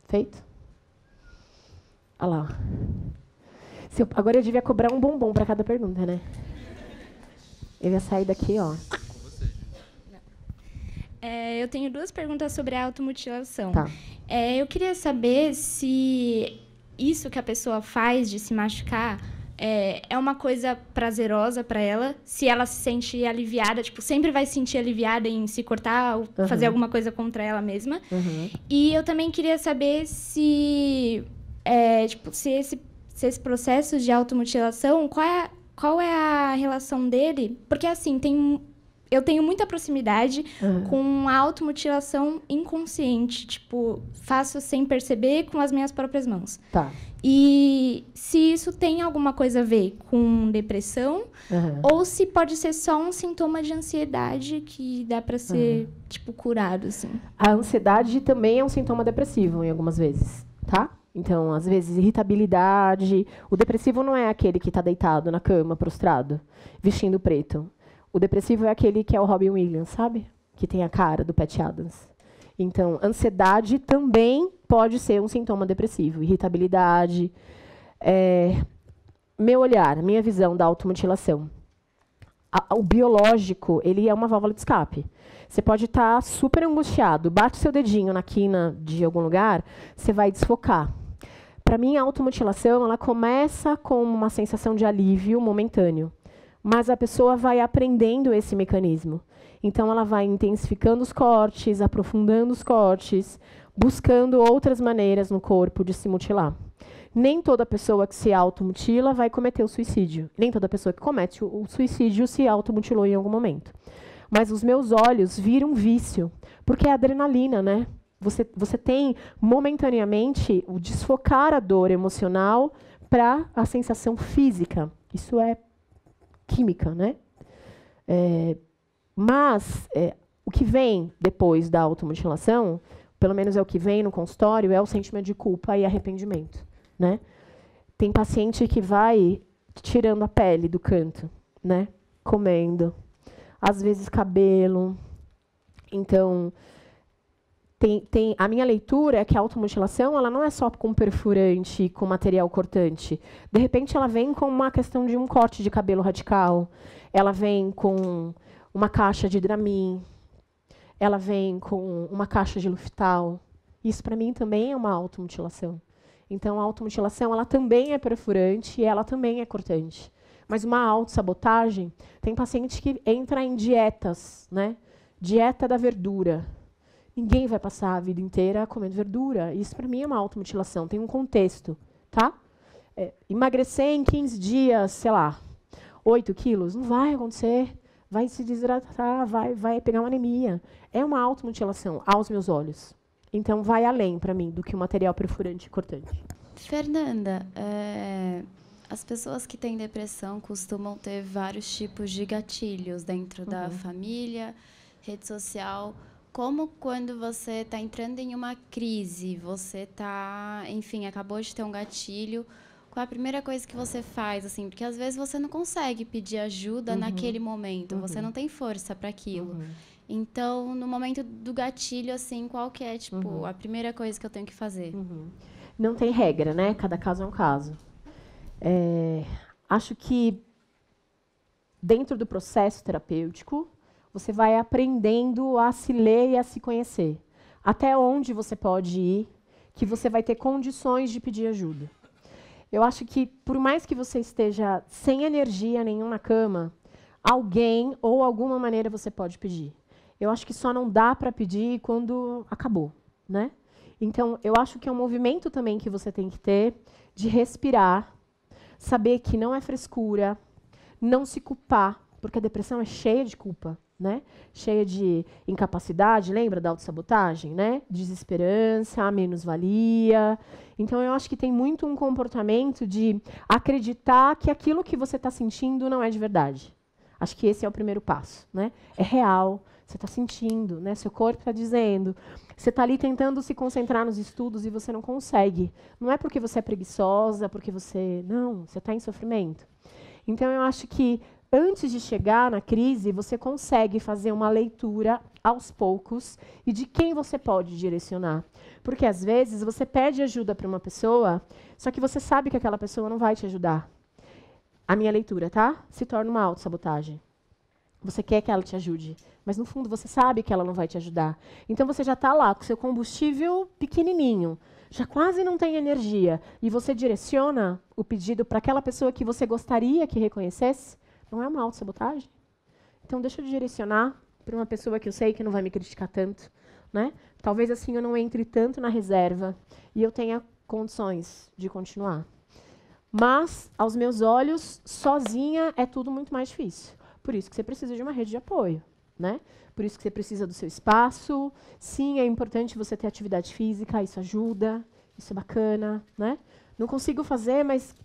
Feito? Olha lá. Agora eu devia cobrar um bombom para cada pergunta, né? Eu ia sair daqui, ó. Eu tenho 2 perguntas sobre a automutilação. Tá. Eu queria saber se isso que a pessoa faz de se machucar é uma coisa prazerosa para ela, se ela se sente aliviada, tipo, sempre vai se sentir aliviada em se cortar ou fazer alguma coisa contra ela mesma. E eu também queria saber se esse processo de automutilação, qual é a relação dele? Porque, assim, eu tenho muita proximidade com a automutilação inconsciente. Tipo, faço sem perceber com as minhas próprias mãos. Tá. E se isso tem alguma coisa a ver com depressão, ou se pode ser só um sintoma de ansiedade que dá para ser, tipo, curado, assim. A ansiedade também é um sintoma depressivo, em algumas vezes, tá? Então, às vezes, irritabilidade. O depressivo não é aquele que está deitado na cama, prostrado, vestindo preto. O depressivo é aquele que é o Robin Williams, sabe? Que tem a cara do Pat Adams. Então, ansiedade também pode ser um sintoma depressivo. Irritabilidade. Meu olhar, minha visão da automutilação. O biológico, ele é uma válvula de escape. Você pode estar super angustiado, bate seu dedinho na quina de algum lugar, você vai desfocar. Para mim, a automutilação ela começa com uma sensação de alívio momentâneo. mas a pessoa vai aprendendo esse mecanismo. Então, ela vai intensificando os cortes, aprofundando os cortes, buscando outras maneiras no corpo de se mutilar. Nem toda pessoa que se automutila vai cometer o suicídio. Nem toda pessoa que comete o suicídio se automutilou em algum momento. Mas os meus olhos viram vício, porque é adrenalina, né? Você tem, momentaneamente, o desfocar a dor emocional para a sensação física. Isso é química, né? Mas o que vem depois da automutilação, pelo menos é o que vem no consultório, é o sentimento de culpa e arrependimento, né? Tem paciente que vai tirando a pele do canto, né? Comendo, às vezes cabelo. Então, a minha leitura é que a automutilação ela não é só com perfurante, com material cortante. De repente, ela vem com uma questão de um corte de cabelo radical, ela vem com uma caixa de Dramin, ela vem com uma caixa de Luftal. Isso, para mim, também é uma automutilação. Então, a automutilação ela também é perfurante e ela também é cortante. Mas uma autossabotagem, tem paciente que entra em dietas, né? Dieta da verdura. Ninguém vai passar a vida inteira comendo verdura. Isso, para mim, é uma automutilação. Tem um contexto, tá? Emagrecer em 15 dias, sei lá, 8 quilos, não vai acontecer. Vai se desidratar, vai pegar uma anemia. É uma automutilação, aos meus olhos. Então, vai além, para mim, do que o material perfurante e cortante. Fernanda, as pessoas que têm depressão costumam ter vários tipos de gatilhos dentro da família, rede social. Como quando você está entrando em uma crise, você está, enfim, acabou de ter um gatilho, qual é a primeira coisa que você faz, assim? Porque às vezes você não consegue pedir ajuda naquele momento, você não tem força para aquilo. Então, no momento do gatilho, assim, qual que é, tipo, a primeira coisa que eu tenho que fazer? Não tem regra, né? Cada caso é um caso. Acho que dentro do processo terapêutico, você vai aprendendo a se ler e a se conhecer. Até onde você pode ir, que você vai ter condições de pedir ajuda. Eu acho que, por mais que você esteja sem energia nenhuma na cama, alguém ou alguma maneira você pode pedir. Eu acho que só não dá para pedir quando acabou, né? Então, eu acho que é um movimento também que você tem que ter de respirar, saber que não é frescura, não se culpar, porque a depressão é cheia de culpa, né? Cheia de incapacidade, lembra da autossabotagem, né? Desesperança, menos-valia. Então, eu acho que tem muito um comportamento de acreditar que aquilo que você está sentindo não é de verdade. Acho que esse é o primeiro passo, né? É real, você está sentindo, né? Seu corpo está dizendo. Você está ali tentando se concentrar nos estudos e você não consegue. Não é porque você é preguiçosa, porque você... Não, você está em sofrimento. Então, eu acho que antes de chegar na crise, você consegue fazer uma leitura aos poucos e de quem você pode direcionar. Porque, às vezes, você pede ajuda para uma pessoa, só que você sabe que aquela pessoa não vai te ajudar. A minha leitura, tá? Se torna uma autossabotagem. Você quer que ela te ajude, mas, no fundo, você sabe que ela não vai te ajudar. Então, você já está lá com seu combustível pequenininho, já quase não tem energia, e você direciona o pedido para aquela pessoa que você gostaria que reconhecesse. Não é uma autossabotagem? Então, deixa eu direcionar para uma pessoa que eu sei que não vai me criticar tanto, né? Talvez assim eu não entre tanto na reserva e eu tenha condições de continuar. Mas, aos meus olhos, sozinha é tudo muito mais difícil. Por isso que você precisa de uma rede de apoio, né? Por isso que você precisa do seu espaço. Sim, é importante você ter atividade física, isso ajuda, isso é bacana, né? Não consigo fazer, mas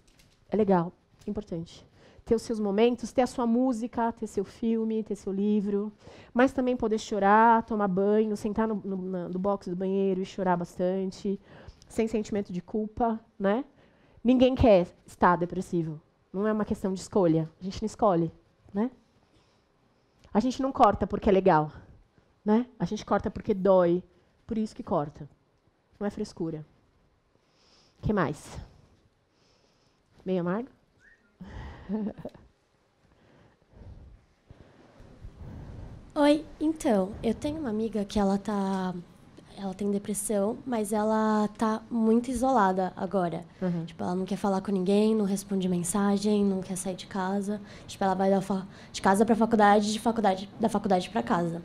é legal, é importante. Ter os seus momentos, ter a sua música, ter seu filme, ter seu livro, mas também poder chorar, tomar banho, sentar no box do banheiro e chorar bastante, sem sentimento de culpa, né? Ninguém quer estar depressivo. Não é uma questão de escolha. A gente não escolhe, né? A gente não corta porque é legal, né? A gente corta porque dói. Por isso que corta. Não é frescura. O que mais? Meio amargo? Oi, então, eu tenho uma amiga que ela ela tem depressão, mas ela tá muito isolada agora. Tipo, ela não quer falar com ninguém, não responde mensagem, não quer sair de casa. Tipo, ela vai de casa pra faculdade, da faculdade pra casa.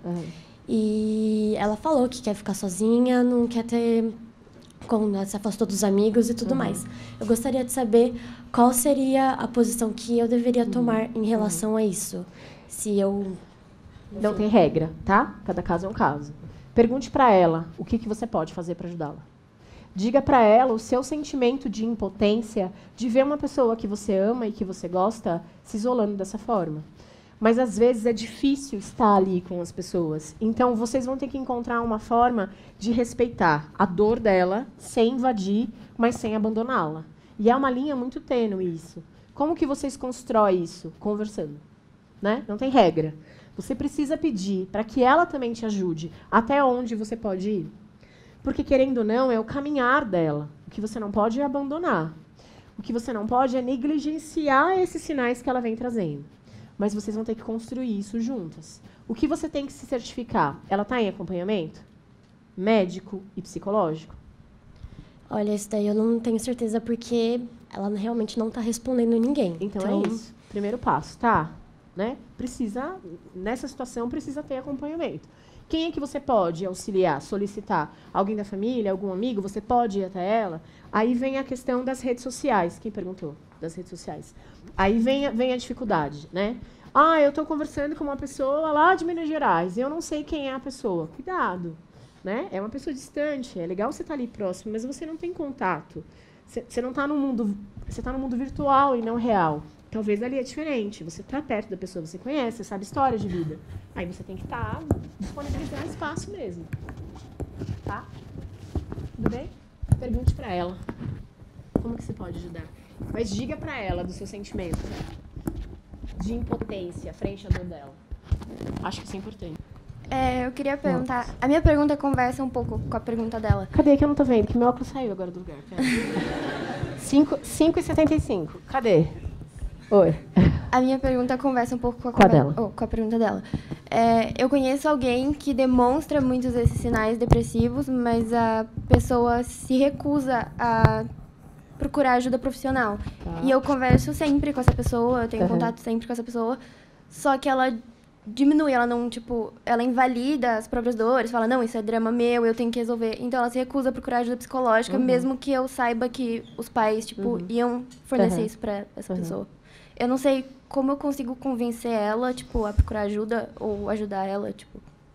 E ela falou que quer ficar sozinha, não quer ter... se afastou dos amigos e tudo mais. Eu gostaria de saber qual seria a posição que eu deveria tomar em relação a isso. Se eu... Não tem regra, tá? Cada caso é um caso. Pergunte para ela o que você pode fazer para ajudá-la. Diga para ela o seu sentimento de impotência de ver uma pessoa que você ama e que você gosta se isolando dessa forma. Mas, às vezes, é difícil estar ali com as pessoas. Então, vocês vão ter que encontrar uma forma de respeitar a dor dela, sem invadir, mas sem abandoná-la. E é uma linha muito tênue isso. Como que vocês constroem isso? Conversando. Né? Não tem regra. Você precisa pedir para que ela também te ajude até onde você pode ir. Porque, querendo ou não, é o caminhar dela. O que você não pode é abandonar. O que você não pode é negligenciar esses sinais que ela vem trazendo. Mas vocês vão ter que construir isso juntas. O que você tem que se certificar? Ela está em acompanhamento? Médico e psicológico? Olha, isso daí eu não tenho certeza, porque ela realmente não está respondendo ninguém. Então é isso. Primeiro passo, tá? Né? Precisa, nessa situação, precisa ter acompanhamento. Quem é que você pode auxiliar, solicitar? Alguém da família, algum amigo? Você pode ir até ela? Aí vem a questão das redes sociais. Quem perguntou? Das redes sociais. Aí vem a dificuldade, né? Eu estou conversando com uma pessoa lá de Minas Gerais e eu não sei quem é a pessoa. Cuidado, né? É uma pessoa distante. É legal você estar ali próximo, mas você não tem contato. Você não está no mundo... Você está no mundo virtual e não real. Talvez ali é diferente. Você está perto da pessoa, você conhece, você sabe história de vida. Aí você tem que estar disponibilizando espaço mesmo. Tá? Tudo bem? Pergunte para ela. Como que você pode ajudar? Mas diga para ela do seu sentimento de impotência frente à dor dela. Acho que isso é importante. Eu queria perguntar... A minha pergunta conversa um pouco com a pergunta dela. Cadê? Que eu não tô vendo, que meu óculos saiu agora do lugar. 5h75. Cadê? Oi. A minha pergunta conversa um pouco com a pergunta dela. Eu conheço alguém que demonstra muitos desses sinais depressivos, mas a pessoa se recusa a procurar ajuda profissional. Tá. E eu converso sempre com essa pessoa, eu tenho contato sempre com essa pessoa, só que ela diminui, ela não, ela invalida as próprias dores, fala, não, isso é drama meu, eu tenho que resolver. Então ela se recusa a procurar ajuda psicológica, mesmo que eu saiba que os pais, iam fornecer isso pra essa pessoa. Eu não sei como eu consigo convencer ela, a procurar ajuda ou ajudar ela,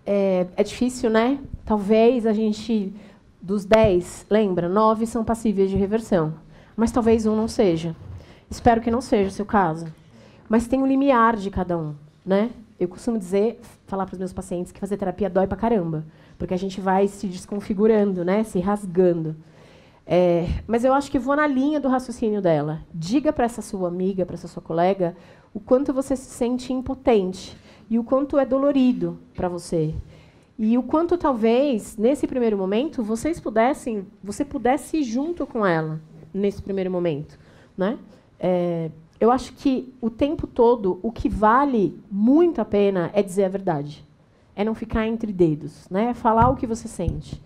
É difícil, né? Talvez a gente, dos 10, lembra, 9 são passíveis de reversão. Mas talvez um não seja. Espero que não seja o seu caso. Mas tem um limiar de cada um, né? Eu costumo falar para os meus pacientes que fazer terapia dói pra caramba. Porque a gente vai se desconfigurando, né? Se rasgando. Mas eu acho que vou na linha do raciocínio dela. Diga para essa sua amiga, para essa sua colega, o quanto você se sente impotente e o quanto é dolorido para você. E o quanto, talvez, nesse primeiro momento, você pudesse ir junto com ela, nesse primeiro momento. Né? Eu acho que, o tempo todo, o que vale muito a pena é dizer a verdade. É não ficar entre dedos, né? Falar o que você sente.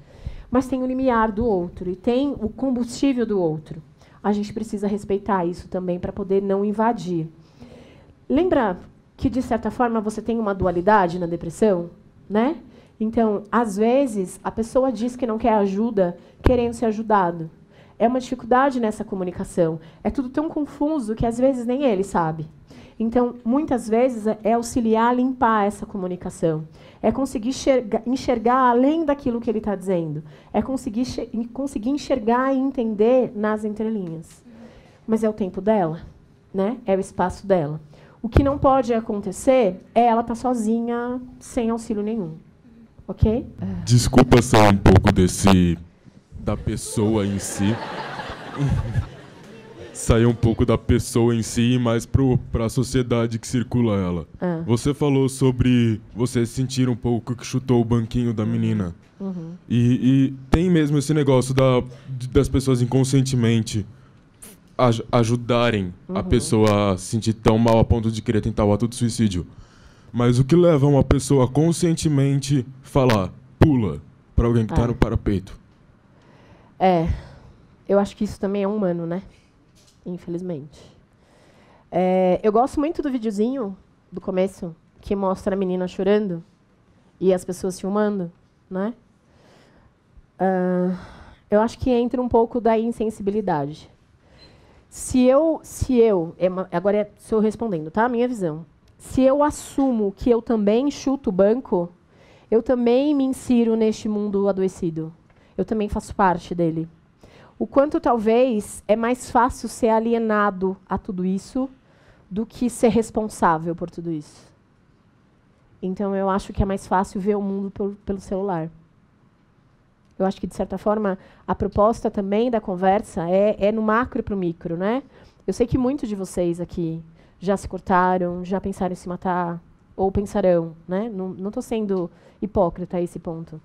Mas tem o limiar do outro e tem o combustível do outro. A gente precisa respeitar isso também para poder não invadir. Lembra que, de certa forma, você tem uma dualidade na depressão? Né? Então, às vezes, a pessoa diz que não quer ajuda querendo ser ajudado. É uma dificuldade nessa comunicação. É tudo tão confuso que, às vezes, nem ele sabe. Então, muitas vezes, é auxiliar a limpar essa comunicação. É conseguir enxergar além daquilo que ele está dizendo. É conseguir enxergar e entender nas entrelinhas. Mas é o tempo dela, né? É o espaço dela. O que não pode acontecer é ela estar sozinha, sem auxílio nenhum. Ok? Desculpa sair um pouco da pessoa em si. Sair um pouco da pessoa em si e mais para a sociedade que circula ela. Você falou sobre você sentir um pouco que chutou o banquinho da menina. E tem mesmo esse negócio das pessoas inconscientemente ajudarem a pessoa a se sentir tão mal a ponto de querer tentar o ato de suicídio. Mas o que leva uma pessoa conscientemente falar, pula, para alguém que está no parapeito. Eu acho que isso também é humano, né? Infelizmente. Eu gosto muito do videozinho do começo, que mostra a menina chorando e as pessoas filmando, né? Eu acho que entra um pouco da insensibilidade. Agora sou respondendo, tá? A minha visão. Se eu assumo que eu também chuto o banco, eu também me insiro neste mundo adoecido. Eu também faço parte dele. O quanto talvez é mais fácil ser alienado a tudo isso do que ser responsável por tudo isso. Então, eu acho que é mais fácil ver o mundo pelo celular. Eu acho que, de certa forma, a proposta também da conversa é no macro para o micro, né? Eu sei que muitos de vocês aqui já se cortaram, já pensaram em se matar, ou pensarão, né? Não estou sendo hipócrita a esse ponto.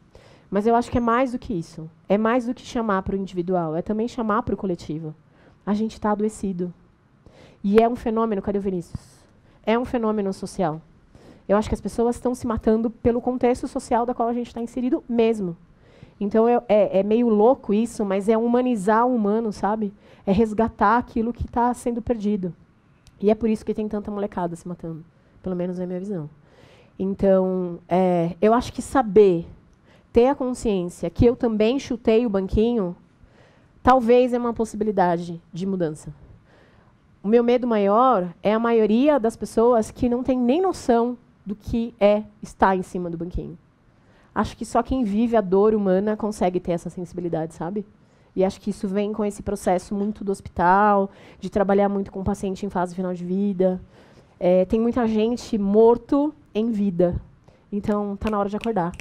Mas eu acho que é mais do que isso. É mais do que chamar para o individual, é também chamar para o coletivo. A gente está adoecido. E é um fenômeno, cadê o Vinícius? É um fenômeno social. Eu acho que as pessoas estão se matando pelo contexto social da qual a gente está inserido mesmo. Então, é meio louco isso, mas é humanizar o humano, sabe? É resgatar aquilo que está sendo perdido. E é por isso que tem tanta molecada se matando. Pelo menos é a minha visão. Então, eu acho que saber, ter a consciência que eu também chutei o banquinho, talvez é uma possibilidade de mudança. O meu medo maior é a maioria das pessoas que não tem nem noção do que é estar em cima do banquinho. Acho que só quem vive a dor humana consegue ter essa sensibilidade, sabe? E acho que isso vem com esse processo muito do hospital, de trabalhar muito com o paciente em fase final de vida. Tem muita gente morto em vida. Então, está na hora de acordar.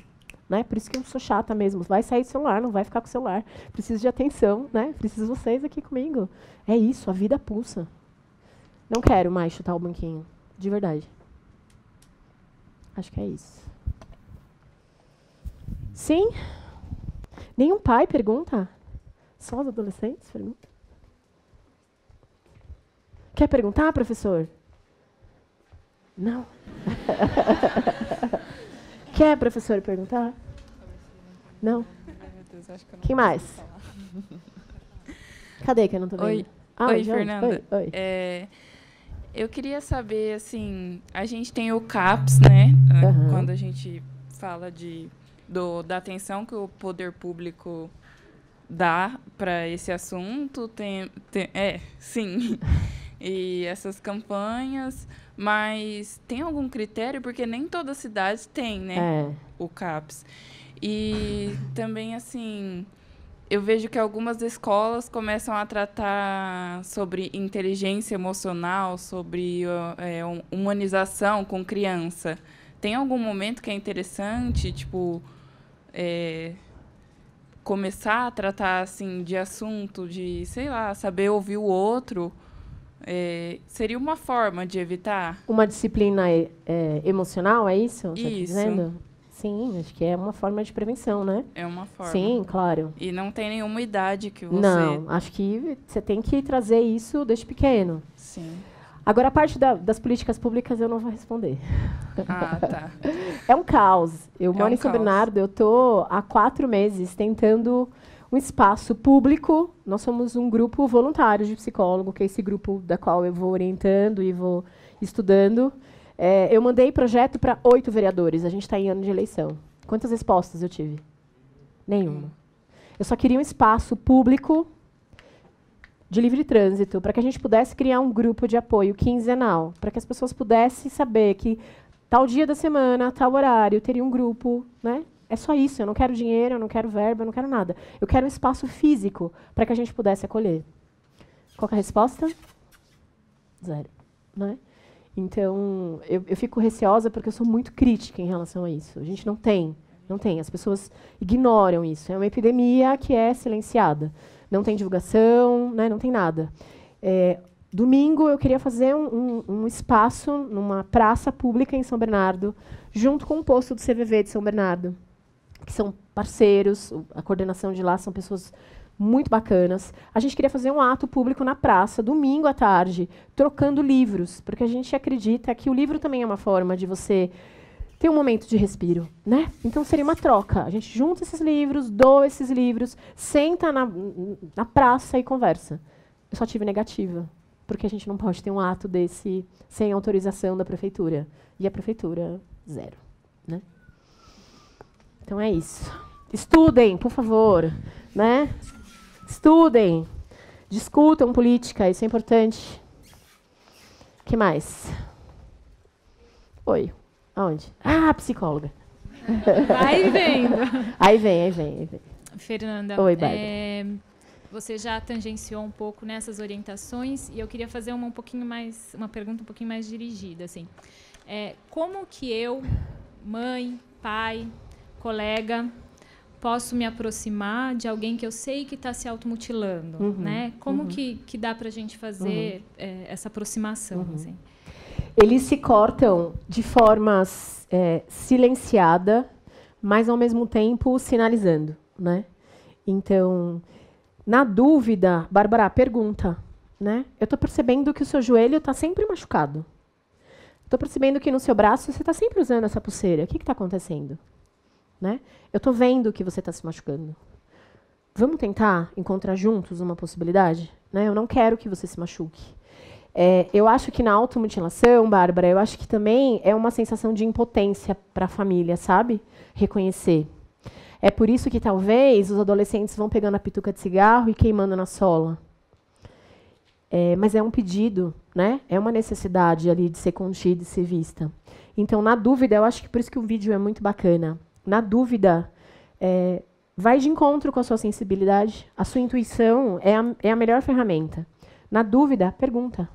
Né? Por isso que eu sou chata mesmo. Vai sair do celular, não vai ficar com o celular. Preciso de atenção, né? Preciso de vocês aqui comigo. É isso, a vida pulsa. Não quero mais chutar o banquinho. De verdade. Acho que é isso. Sim? Nenhum pai pergunta? Só os adolescentes perguntam? Quer perguntar, professor? Não? Quer, professor, perguntar? Não? Quem mais? Cadê que eu não tô vendo? Oi, Fernanda. Oi. Eu queria saber, assim, a gente tem o CAPS, né? Quando a gente fala da atenção que o poder público dá para esse assunto, sim, e essas campanhas, mas tem algum critério? Porque nem todas as cidades têm, né, o CAPS. E também, assim, eu vejo que algumas escolas começam a tratar sobre inteligência emocional, sobre humanização com criança. Tem algum momento que é interessante, tipo, começar a tratar assim de assunto, de, sei lá, saber ouvir o outro, seria uma forma de evitar? Uma disciplina emocional, é isso? Você isso. Tá dizendo? Sim, acho que é uma forma de prevenção, né? É uma forma. Sim, claro. E não tem nenhuma idade que você... Não, acho que você tem que trazer isso desde pequeno. Sim. Agora, a parte das políticas públicas eu não vou responder. Ah, tá. É um caos. Eu moro em São Bernardo, eu estou há 4 meses tentando um espaço público. Nós somos um grupo voluntário de psicólogo, que é esse grupo da qual eu vou orientando e vou estudando. Eu mandei projeto para 8 vereadores. A gente está em ano de eleição. Quantas respostas eu tive? Nenhuma. Eu só queria um espaço público de livre trânsito, para que a gente pudesse criar um grupo de apoio quinzenal, para que as pessoas pudessem saber que tal dia da semana, tal horário, teria um grupo, né? É só isso, eu não quero dinheiro, eu não quero verba, eu não quero nada. Eu quero um espaço físico para que a gente pudesse acolher. Qual que é a resposta? 0. Né? Então, eu fico receosa porque eu sou muito crítica em relação a isso. A gente não tem. As pessoas ignoram isso. É uma epidemia que é silenciada. Não tem divulgação, né? Não tem nada. Domingo, eu queria fazer um espaço numa praça pública em São Bernardo, junto com o posto do CVV de São Bernardo, que são parceiros, a coordenação de lá são pessoas muito bacanas. A gente queria fazer um ato público na praça, domingo à tarde, trocando livros, porque a gente acredita que o livro também é uma forma de você Tem um momento de respiro, né? Então seria uma troca. A gente junta esses livros, doa esses livros, senta na praça e conversa. Eu só tive negativa, porque a gente não pode ter um ato desse sem autorização da prefeitura. E a prefeitura, 0. Né? Então é isso. Estudem, por favor. Né? Estudem. Discutam política, isso é importante. O que mais? Oi. Aonde? Ah, psicóloga. Vai vendo. Aí vem. Fernanda, oi, Bárbara. Você já tangenciou um pouco nessas orientações e eu queria fazer uma pergunta um pouquinho mais dirigida, assim. Como que eu, mãe, pai, colega, posso me aproximar de alguém que eu sei que está se automutilando, né? Como que dá para a gente fazer essa aproximação, assim? Eles se cortam de formas silenciada, mas ao mesmo tempo sinalizando, né? Então, na dúvida, Bárbara, pergunta, né? Eu estou percebendo que o seu joelho está sempre machucado. Estou percebendo que no seu braço você está sempre usando essa pulseira. O que está acontecendo? Né? Eu estou vendo que você está se machucando. Vamos tentar encontrar juntos uma possibilidade? Né? Eu não quero que você se machuque. Eu acho que na automutilação, Bárbara, eu acho que também é uma sensação de impotência para a família, sabe? Reconhecer. É por isso que talvez os adolescentes vão pegando a pituca de cigarro e queimando na sola. Mas é um pedido, né? É uma necessidade ali de ser contida e ser vista. Então, na dúvida, eu acho que por isso que o vídeo é muito bacana. Na dúvida, vai de encontro com a sua sensibilidade. A sua intuição é a melhor ferramenta. Na dúvida, pergunta.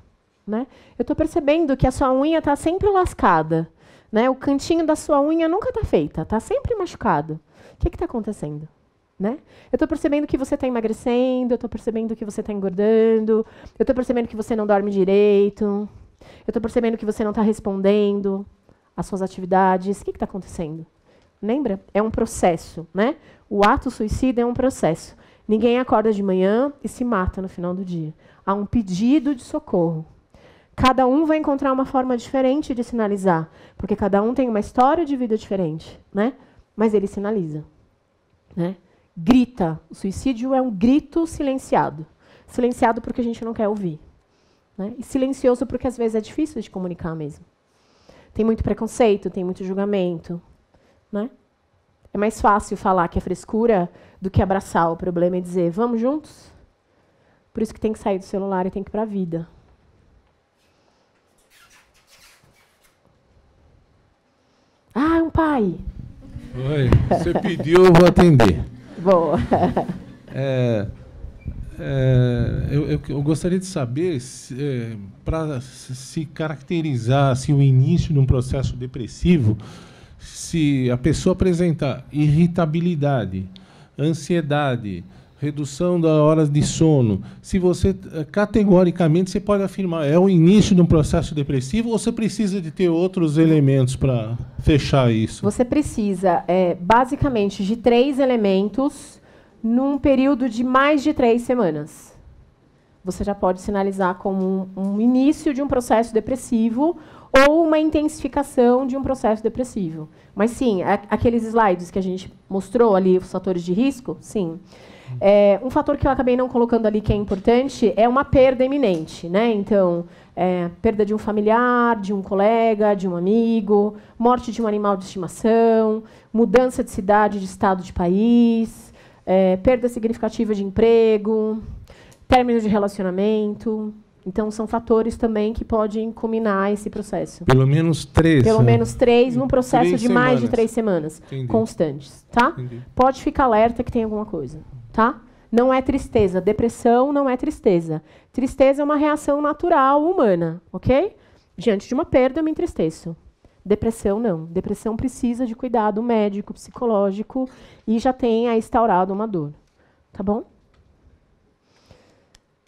Né? Eu estou percebendo que a sua unha está sempre lascada. Né? O cantinho da sua unha nunca está feita, está sempre machucado. O que está acontecendo? Né? Eu estou percebendo que você está emagrecendo, eu estou percebendo que você está engordando, eu estou percebendo que você não dorme direito, eu estou percebendo que você não está respondendo às suas atividades. O que está acontecendo? Lembra? É um processo. Né? O ato suicida é um processo. Ninguém acorda de manhã e se mata no final do dia. Há um pedido de socorro. Cada um vai encontrar uma forma diferente de sinalizar, porque cada um tem uma história de vida diferente, né? Mas ele sinaliza. Né? Grita. O suicídio é um grito silenciado. Silenciado porque a gente não quer ouvir. Né? E silencioso porque às vezes é difícil de comunicar mesmo. Tem muito preconceito, tem muito julgamento. Né? É mais fácil falar que é frescura do que abraçar o problema e dizer, vamos juntos? Por isso que tem que sair do celular e tem que ir para a vida. Ah, um pai. Oi, você pediu, eu vou atender. Boa. Eu gostaria de saber, para se caracterizar assim, o início de um processo depressivo, se a pessoa apresenta irritabilidade, ansiedade, redução das horas de sono, se você, categoricamente, você pode afirmar, é o início de um processo depressivo ou você precisa de ter outros elementos para fechar isso? Você precisa, basicamente, de 3 elementos num período de mais de 3 semanas. Você já pode sinalizar como um início de um processo depressivo ou uma intensificação de um processo depressivo. Mas, sim, aqueles slides que a gente mostrou ali, os fatores de risco, sim. Um fator que eu acabei não colocando ali que é importante é uma perda iminente, né? Então, perda de um familiar, de um colega, de um amigo, morte de um animal de estimação, mudança de cidade, de estado de país, perda significativa de emprego, término de relacionamento. Então, são fatores também que podem culminar esse processo. Pelo menos 3. Pelo menos 3 num processo de mais de 3 semanas. Entendi. Constantes, tá? Entendi. Pode ficar alerta que tem alguma coisa, tá? Não é tristeza. Depressão não é tristeza. Tristeza é uma reação natural humana, ok? Diante de uma perda, eu me entristeço. Depressão, não. Depressão precisa de cuidado médico, psicológico e já tem instaurado uma dor. Tá bom?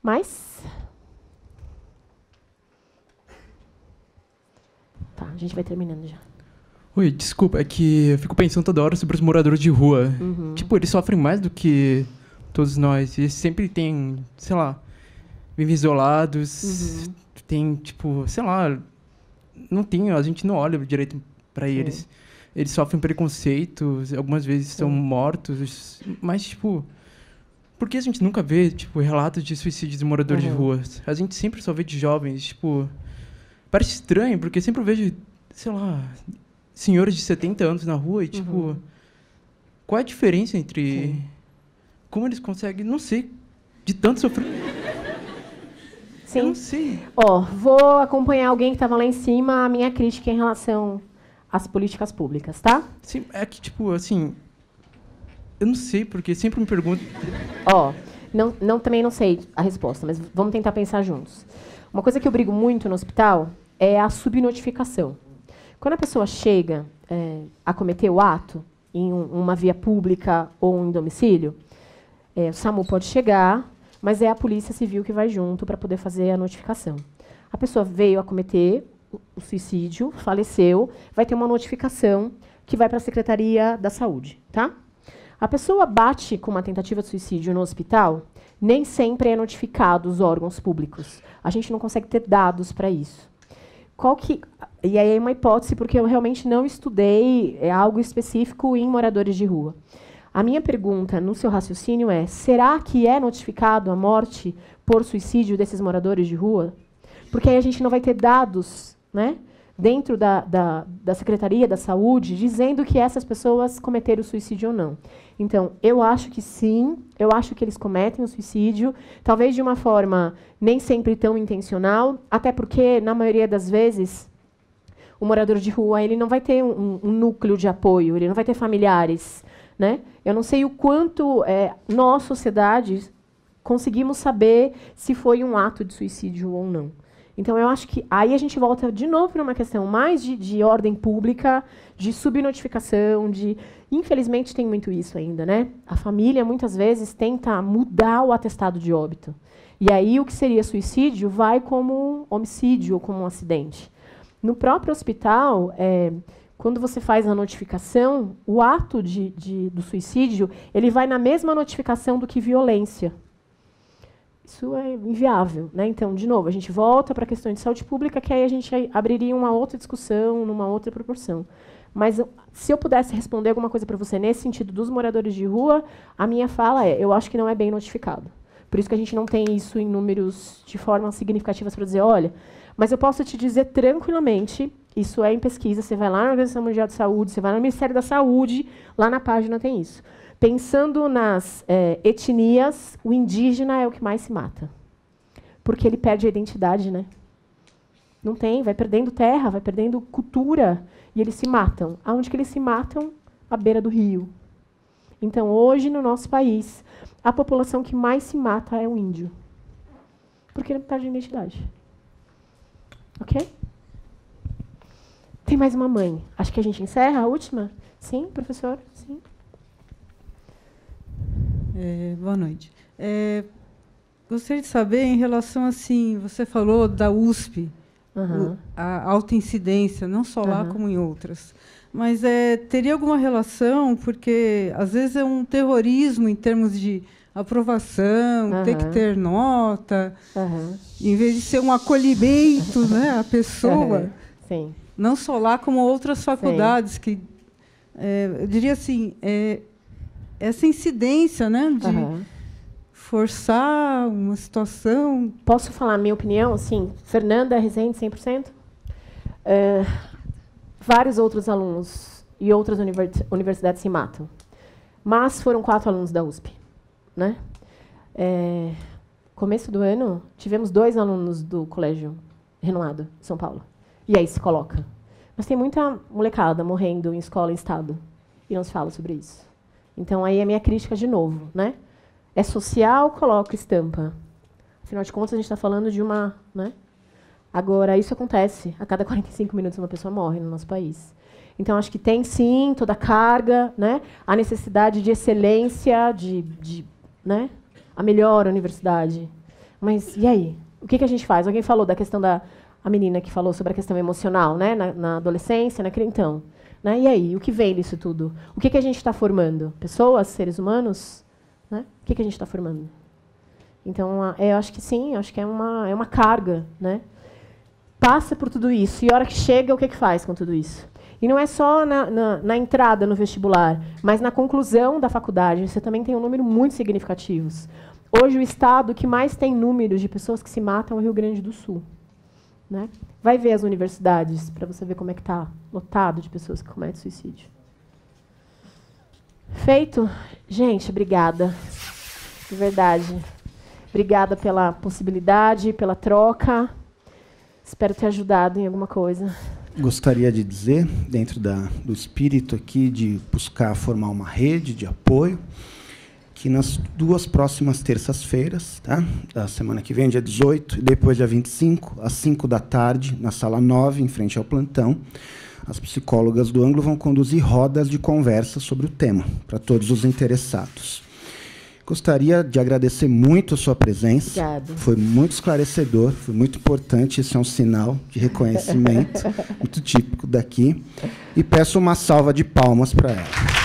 Mais? Tá, a gente vai terminando já. Oi, desculpa, é que eu fico pensando toda hora sobre os moradores de rua. Tipo, eles sofrem mais do que todos nós. Eles sempre têm, sei lá, vivem isolados, tem, tipo, sei lá, não tem, a gente não olha direito para eles. Eles sofrem preconceitos, algumas vezes são mortos, mas, tipo... Por que a gente nunca vê, tipo, relatos de suicídios de moradores de rua? A gente sempre só vê de jovens, tipo... Parece estranho, porque sempre eu vejo, sei lá, senhores de 70 anos na rua e, tipo... Qual é a diferença entre... Como eles conseguem, não sei, de tanto sofrer... Sim. Eu não sei. Vou acompanhar alguém que estava lá em cima, a minha crítica em relação às políticas públicas, tá? Sim, é que, tipo, assim... Eu não sei, porque sempre me perguntam... Também não sei a resposta, mas vamos tentar pensar juntos. Uma coisa que eu brigo muito no hospital é a subnotificação. Quando a pessoa chega a cometer o ato em uma via pública ou em domicílio, o SAMU pode chegar, mas é a Polícia Civil que vai junto para poder fazer a notificação. A pessoa veio a cometer o suicídio, faleceu, vai ter uma notificação que vai para a Secretaria da Saúde, tá? A pessoa bate com uma tentativa de suicídio no hospital, nem sempre é notificado os órgãos públicos. A gente não consegue ter dados para isso. E aí é uma hipótese, porque eu realmente não estudei algo específico em moradores de rua. A minha pergunta, no seu raciocínio, é: será que é notificado a morte por suicídio desses moradores de rua? Porque aí a gente não vai ter dados, né, dentro da Secretaria da Saúde, dizendo que essas pessoas cometeram suicídio ou não. Então, eu acho que sim, eu acho que eles cometem o suicídio, talvez de uma forma nem sempre tão intencional, até porque, na maioria das vezes, o morador de rua ele não vai ter um núcleo de apoio, ele não vai ter familiares, né? Eu não sei o quanto nós, sociedade, conseguimos saber se foi um ato de suicídio ou não. Então, eu acho que aí a gente volta de novo para uma questão mais de ordem pública, de subnotificação, infelizmente tem muito isso ainda, né? A família, muitas vezes, tenta mudar o atestado de óbito. E aí o que seria suicídio vai como um homicídio ou como um acidente. No próprio hospital, quando você faz a notificação, o ato do suicídio ele vai na mesma notificação do que violência. Isso é inviável, né? Então, de novo, a gente volta para a questão de saúde pública, que aí a gente abriria uma outra discussão, numa outra proporção. Mas, se eu pudesse responder alguma coisa para você nesse sentido dos moradores de rua, a minha fala eu acho que não é bem notificado. Por isso que a gente não tem isso em números de forma significativas para dizer, olha, mas eu posso te dizer tranquilamente, isso é em pesquisa, você vai lá na Organização Mundial de Saúde, você vai no Ministério da Saúde, lá na página tem isso. Pensando nas etnias, o indígena é o que mais se mata. Porque ele perde a identidade, né? Não tem, vai perdendo terra, vai perdendo cultura, e eles se matam. Aonde que eles se matam? À beira do rio. Então, hoje, no nosso país, a população que mais se mata é o índio. Porque ele perde a identidade. Ok? Tem mais uma mãe. Acho que a gente encerra a última? Sim, professor? Sim. Boa noite. Gostaria de saber, em relação, assim, você falou da USP, a alta incidência, não só lá como em outras. Mas teria alguma relação, porque às vezes é um terrorismo em termos de aprovação, tem que ter nota, em vez de ser um acolhimento, né, à pessoa. Sim. Não só lá, como outras faculdades, Sim. que, eu diria assim, essa incidência, né, de forçar uma situação. Posso falar a minha opinião? Sim. Fernanda Rezende, 100%? Vários outros alunos e outras universidades se matam. Mas foram 4 alunos da USP. Né? Começo do ano, tivemos 2 alunos do Colégio Renomado, em São Paulo. E aí se coloca. Mas tem muita molecada morrendo em escola e estado. E não se fala sobre isso. Então, aí é a minha crítica de novo. Né? É social, coloca estampa. Afinal de contas, a gente está falando de uma... Né? Agora, isso acontece. A cada 45 minutos, uma pessoa morre no nosso país. Então, acho que tem, sim, toda a carga, né? A necessidade de excelência, né? A melhor universidade. Mas, e aí? O que a gente faz? Alguém falou da questão da... A menina que falou sobre a questão emocional, né? Na adolescência, então. Né? E aí? O que vem disso tudo? O que a gente está formando? Pessoas, seres humanos? Né? O que a gente está formando? Então, eu acho que sim, acho que é uma carga, né? Passa por tudo isso. E a hora que chega, o que faz com tudo isso? E não é só na entrada no vestibular, mas na conclusão da faculdade. Você também tem um número muito significativo. Hoje, o estado que mais tem números de pessoas que se matam é o Rio Grande do Sul. Né? Vai ver as universidades, para você ver como é que está lotado de pessoas que cometem suicídio. Feito? Gente, obrigada. De verdade. Obrigada pela possibilidade, pela troca. Espero ter ajudado em alguma coisa. Gostaria de dizer, dentro do espírito aqui de buscar formar uma rede de apoio, que nas 2 próximas terças-feiras, tá? Da semana que vem, dia 18, e depois dia 25, às 5 da tarde, na sala 9, em frente ao plantão, as psicólogas do ângulo vão conduzir rodas de conversa sobre o tema, para todos os interessados. Gostaria de agradecer muito a sua presença. Obrigada. Foi muito esclarecedor, foi muito importante. Esse é um sinal de reconhecimento muito típico daqui. E peço uma salva de palmas para ela.